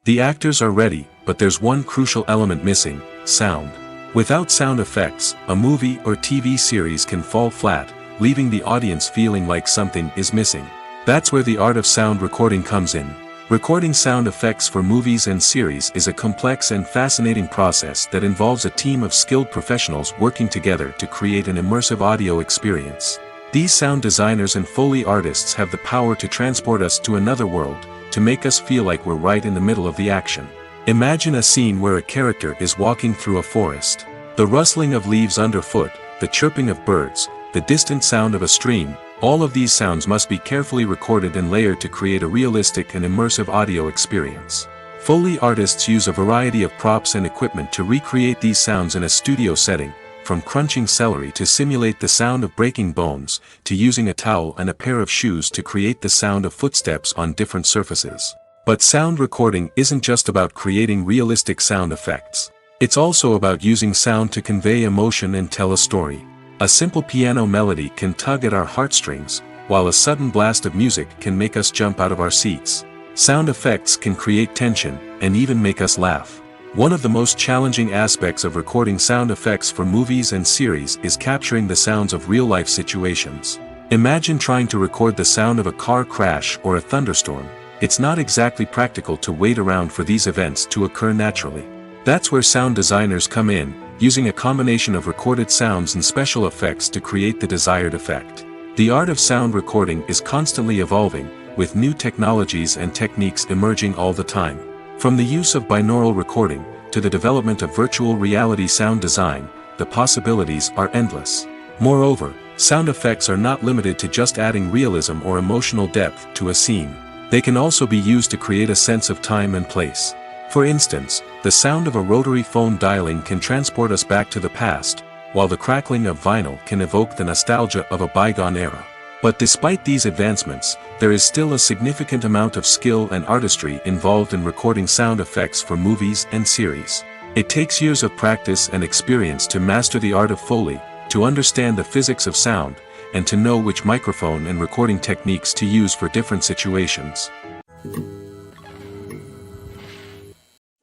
The actors are ready, but there's one crucial element missing: sound. Without sound effects, a movie or TV series can fall flat, leaving the audience feeling like something is missing. That's where the art of sound recording comes in. Recording sound effects for movies and series is a complex and fascinating process that involves a team of skilled professionals working together to create an immersive audio experience. These sound designers and Foley artists have the power to transport us to another world, to make us feel like we're right in the middle of the action. Imagine a scene where a character is walking through a forest. The rustling of leaves underfoot, the chirping of birds, the distant sound of a stream, all of these sounds must be carefully recorded and layered to create a realistic and immersive audio experience. Foley artists use a variety of props and equipment to recreate these sounds in a studio setting, from crunching celery to simulate the sound of breaking bones, to using a towel and a pair of shoes to create the sound of footsteps on different surfaces. But sound recording isn't just about creating realistic sound effects. It's also about using sound to convey emotion and tell a story. A simple piano melody can tug at our heartstrings, while a sudden blast of music can make us jump out of our seats. Sound effects can create tension, and even make us laugh. One of the most challenging aspects of recording sound effects for movies and series is capturing the sounds of real-life situations. Imagine trying to record the sound of a car crash or a thunderstorm. It's not exactly practical to wait around for these events to occur naturally. That's where sound designers come in, using a combination of recorded sounds and special effects to create the desired effect. The art of sound recording is constantly evolving, with new technologies and techniques emerging all the time. From the use of binaural recording, to the development of virtual reality sound design, the possibilities are endless. Moreover, sound effects are not limited to just adding realism or emotional depth to a scene. They can also be used to create a sense of time and place. For instance, the sound of a rotary phone dialing can transport us back to the past, while the crackling of vinyl can evoke the nostalgia of a bygone era. But despite these advancements, there is still a significant amount of skill and artistry involved in recording sound effects for movies and series. It takes years of practice and experience to master the art of Foley, to understand the physics of sound, and to know which microphone and recording techniques to use for different situations.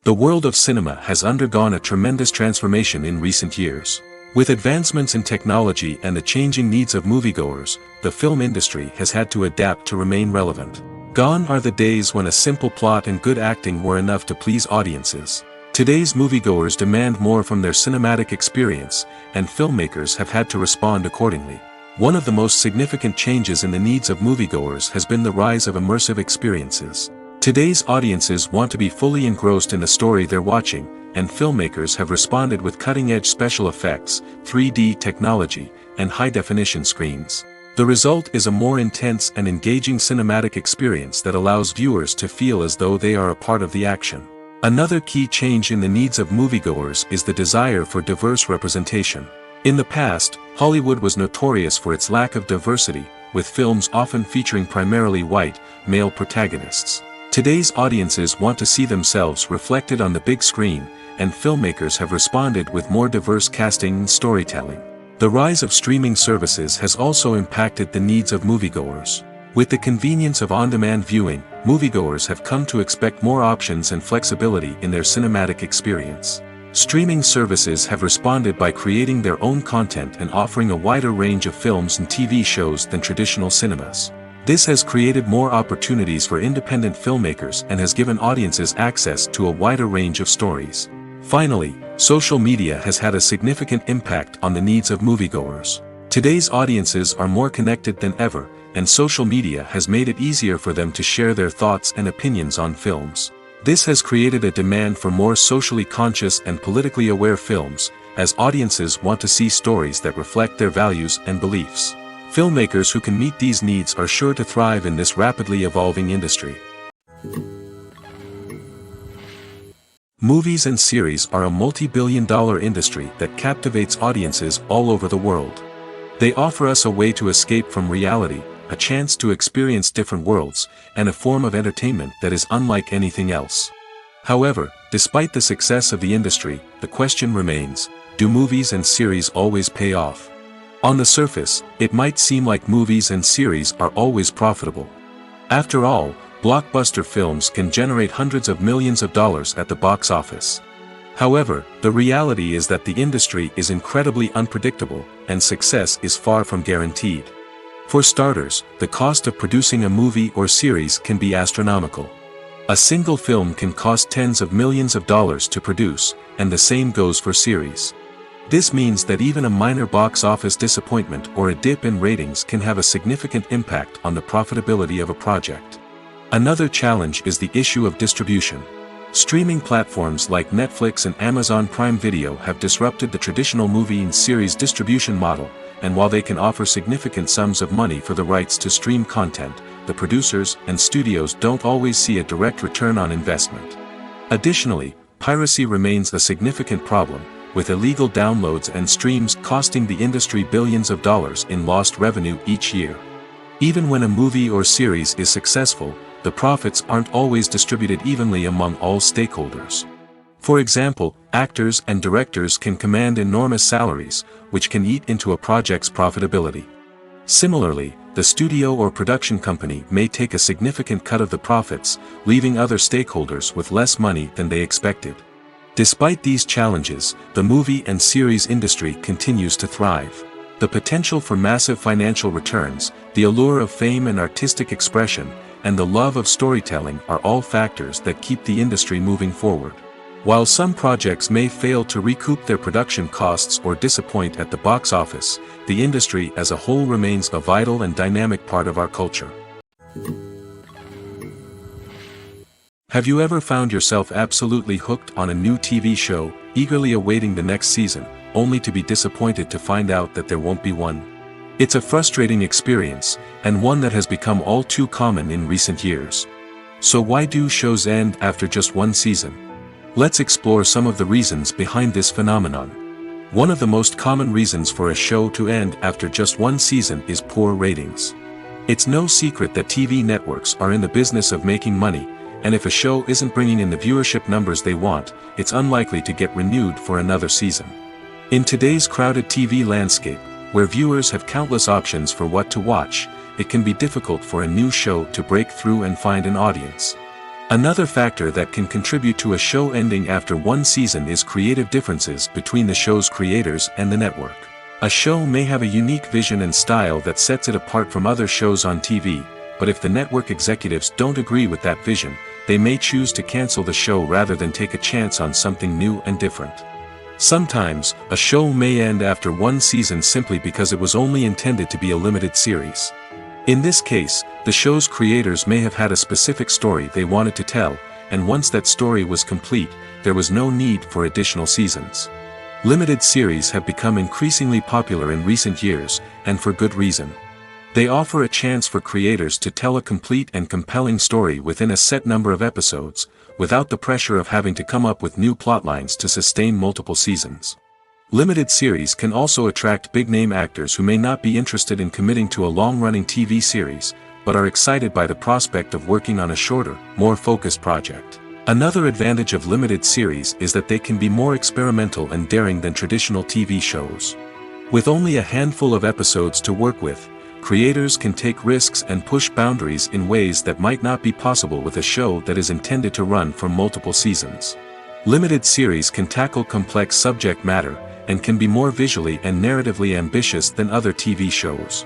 The world of cinema has undergone a tremendous transformation in recent years. With advancements in technology and the changing needs of moviegoers, the film industry has had to adapt to remain relevant. Gone are the days when a simple plot and good acting were enough to please audiences. Today's moviegoers demand more from their cinematic experience, and filmmakers have had to respond accordingly. One of the most significant changes in the needs of moviegoers has been the rise of immersive experiences. Today's audiences want to be fully engrossed in the story they're watching, and filmmakers have responded with cutting-edge special effects, 3D technology, and high-definition screens. The result is a more intense and engaging cinematic experience that allows viewers to feel as though they are a part of the action. Another key change in the needs of moviegoers is the desire for diverse representation. In the past, Hollywood was notorious for its lack of diversity, with films often featuring primarily white, male protagonists. Today's audiences want to see themselves reflected on the big screen, and filmmakers have responded with more diverse casting and storytelling. The rise of streaming services has also impacted the needs of moviegoers. With the convenience of on-demand viewing, moviegoers have come to expect more options and flexibility in their cinematic experience. Streaming services have responded by creating their own content and offering a wider range of films and TV shows than traditional cinemas. This has created more opportunities for independent filmmakers and has given audiences access to a wider range of stories. Finally, social media has had a significant impact on the needs of moviegoers. Today's audiences are more connected than ever, and social media has made it easier for them to share their thoughts and opinions on films. This has created a demand for more socially conscious and politically aware films, as audiences want to see stories that reflect their values and beliefs. Filmmakers who can meet these needs are sure to thrive in this rapidly evolving industry. Movies and series are a multi-billion-dollar industry that captivates audiences all over the world. They offer us a way to escape from reality, a chance to experience different worlds, and a form of entertainment that is unlike anything else. However, despite the success of the industry, the question remains, do movies and series always pay off? On the surface, it might seem like movies and series are always profitable. After all, blockbuster films can generate hundreds of millions of dollars at the box office. However, the reality is that the industry is incredibly unpredictable, and success is far from guaranteed. For starters, the cost of producing a movie or series can be astronomical. A single film can cost tens of millions of dollars to produce, and the same goes for series. This means that even a minor box office disappointment or a dip in ratings can have a significant impact on the profitability of a project. Another challenge is the issue of distribution. Streaming platforms like Netflix and Amazon Prime Video have disrupted the traditional movie and series distribution model, and while they can offer significant sums of money for the rights to stream content, the producers and studios don't always see a direct return on investment. Additionally, piracy remains a significant problem, with illegal downloads and streams costing the industry billions of dollars in lost revenue each year. Even when a movie or series is successful, the profits aren't always distributed evenly among all stakeholders. For example, actors and directors can command enormous salaries, which can eat into a project's profitability. Similarly, the studio or production company may take a significant cut of the profits, leaving other stakeholders with less money than they expected. Despite these challenges, the movie and series industry continues to thrive. The potential for massive financial returns, the allure of fame and artistic expression, and the love of storytelling are all factors that keep the industry moving forward. While some projects may fail to recoup their production costs or disappoint at the box office, the industry as a whole remains a vital and dynamic part of our culture. Have you ever found yourself absolutely hooked on a new TV show, eagerly awaiting the next season, only to be disappointed to find out that there won't be one? It's a frustrating experience, and one that has become all too common in recent years. So why do shows end after just one season? Let's explore some of the reasons behind this phenomenon. One of the most common reasons for a show to end after just one season is poor ratings. It's no secret that TV networks are in the business of making money, and if a show isn't bringing in the viewership numbers they want, it's unlikely to get renewed for another season. In today's crowded TV landscape, where viewers have countless options for what to watch, it can be difficult for a new show to break through and find an audience. Another factor that can contribute to a show ending after one season is creative differences between the show's creators and the network. A show may have a unique vision and style that sets it apart from other shows on TV, but if the network executives don't agree with that vision, they may choose to cancel the show rather than take a chance on something new and different. Sometimes, a show may end after one season simply because it was only intended to be a limited series. In this case, the show's creators may have had a specific story they wanted to tell, and once that story was complete, there was no need for additional seasons. Limited series have become increasingly popular in recent years, and for good reason. They offer a chance for creators to tell a complete and compelling story within a set number of episodes, without the pressure of having to come up with new plotlines to sustain multiple seasons. Limited series can also attract big-name actors who may not be interested in committing to a long-running TV series, but are excited by the prospect of working on a shorter, more focused project. Another advantage of limited series is that they can be more experimental and daring than traditional TV shows. With only a handful of episodes to work with, creators can take risks and push boundaries in ways that might not be possible with a show that is intended to run for multiple seasons. Limited series can tackle complex subject matter, and can be more visually and narratively ambitious than other TV shows.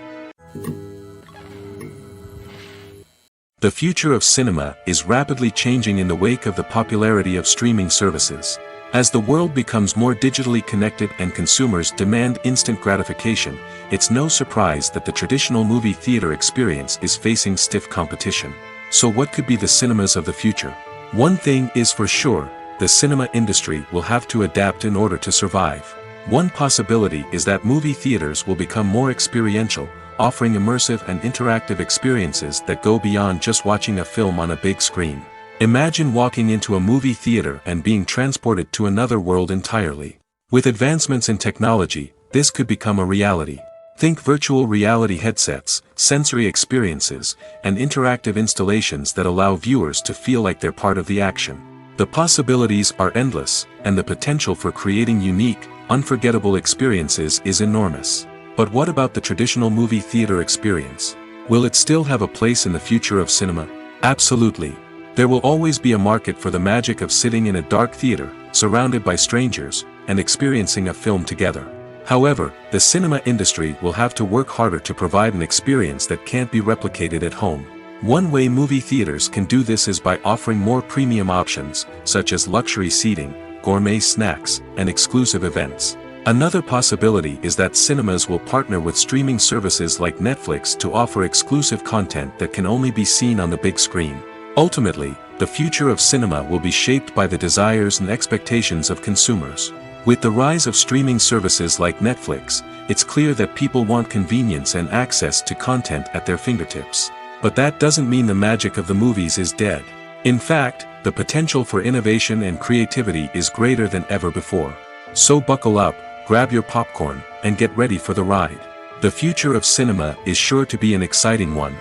The future of cinema is rapidly changing in the wake of the popularity of streaming services. As the world becomes more digitally connected and consumers demand instant gratification, it's no surprise that the traditional movie theater experience is facing stiff competition. So what could be the cinemas of the future? One thing is for sure, the cinema industry will have to adapt in order to survive. One possibility is that movie theaters will become more experiential, offering immersive and interactive experiences that go beyond just watching a film on a big screen. Imagine walking into a movie theater and being transported to another world entirely. With advancements in technology, this could become a reality. Think virtual reality headsets, sensory experiences, and interactive installations that allow viewers to feel like they're part of the action. The possibilities are endless, and the potential for creating unique, unforgettable experiences is enormous. But what about the traditional movie theater experience? Will it still have a place in the future of cinema? Absolutely. There will always be a market for the magic of sitting in a dark theater, surrounded by strangers, and experiencing a film together. However, the cinema industry will have to work harder to provide an experience that can't be replicated at home. One way movie theaters can do this is by offering more premium options, such as luxury seating, gourmet snacks, and exclusive events. Another possibility is that cinemas will partner with streaming services like Netflix to offer exclusive content that can only be seen on the big screen. Ultimately, the future of cinema will be shaped by the desires and expectations of consumers. With the rise of streaming services like Netflix, it's clear that people want convenience and access to content at their fingertips. But that doesn't mean the magic of the movies is dead. In fact, the potential for innovation and creativity is greater than ever before. So buckle up, grab your popcorn, and get ready for the ride. The future of cinema is sure to be an exciting one.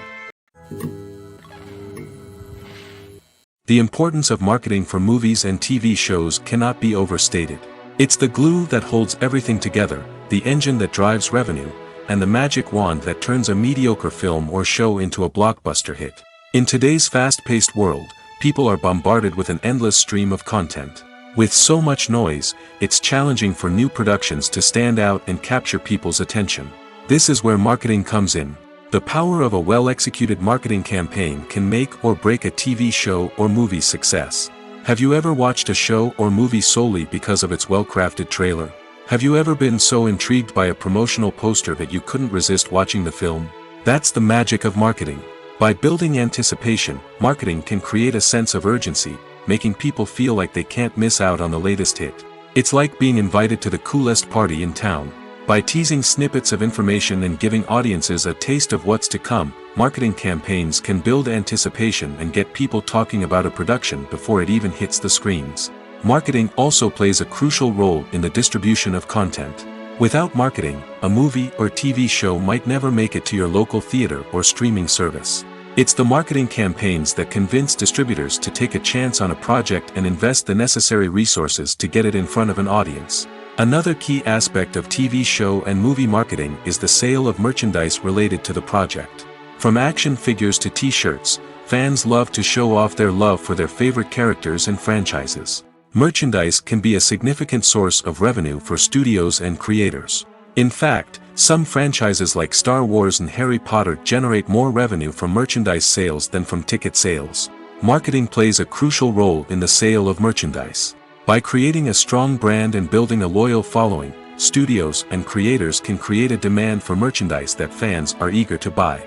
The importance of marketing for movies and TV shows cannot be overstated. It's the glue that holds everything together, the engine that drives revenue, and the magic wand that turns a mediocre film or show into a blockbuster hit. In today's fast-paced world, people are bombarded with an endless stream of content. With so much noise, it's challenging for new productions to stand out and capture people's attention. This is where marketing comes in. The power of a well-executed marketing campaign can make or break a TV show or movie's success. Have you ever watched a show or movie solely because of its well-crafted trailer? Have you ever been so intrigued by a promotional poster that you couldn't resist watching the film? That's the magic of marketing. By building anticipation, marketing can create a sense of urgency, making people feel like they can't miss out on the latest hit. It's like being invited to the coolest party in town. By teasing snippets of information and giving audiences a taste of what's to come, marketing campaigns can build anticipation and get people talking about a production before it even hits the screens. Marketing also plays a crucial role in the distribution of content. Without marketing, a movie or TV show might never make it to your local theater or streaming service. It's the marketing campaigns that convince distributors to take a chance on a project and invest the necessary resources to get it in front of an audience. Another key aspect of TV show and movie marketing is the sale of merchandise related to the project. From action figures to t-shirts, fans love to show off their love for their favorite characters and franchises. Merchandise can be a significant source of revenue for studios and creators. In fact, some franchises like Star Wars and Harry Potter generate more revenue from merchandise sales than from ticket sales. Marketing plays a crucial role in the sale of merchandise. By creating a strong brand and building a loyal following, studios and creators can create a demand for merchandise that fans are eager to buy.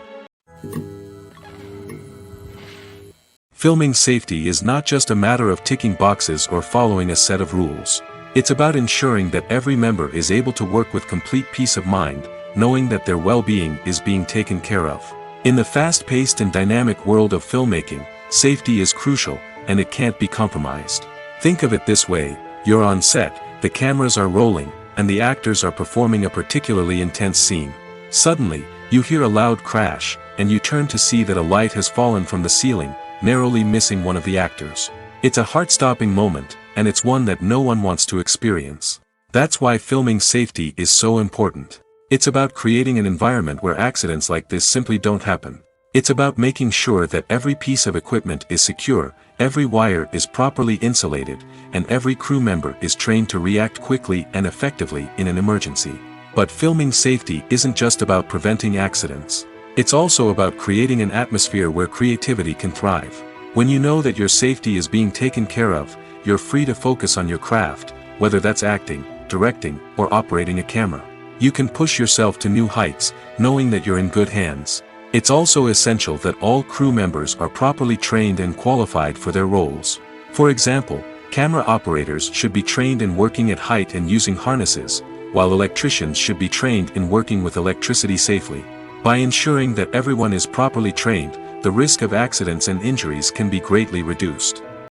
Filming safety is not just a matter of ticking boxes or following a set of rules. It's about ensuring that every member is able to work with complete peace of mind, knowing that their well-being is being taken care of. In the fast-paced and dynamic world of filmmaking, safety is crucial, and it can't be compromised. Think of it this way: you're on set, the cameras are rolling, and the actors are performing a particularly intense scene. Suddenly, you hear a loud crash, and you turn to see that a light has fallen from the ceiling, narrowly missing one of the actors. It's a heart-stopping moment, and it's one that no one wants to experience. That's why filming safety is so important. It's about creating an environment where accidents like this simply don't happen. It's about making sure that every piece of equipment is secure, every wire is properly insulated, and every crew member is trained to react quickly and effectively in an emergency. But filming safety isn't just about preventing accidents. It's also about creating an atmosphere where creativity can thrive. When you know that your safety is being taken care of, you're free to focus on your craft, whether that's acting, directing, or operating a camera. You can push yourself to new heights, knowing that you're in good hands. It's also essential that all crew members are properly trained and qualified for their roles. For example, camera operators should be trained in working at height and using harnesses, while electricians should be trained in working with electricity safely. By ensuring that everyone is properly trained, the risk of accidents and injuries can be greatly reduced.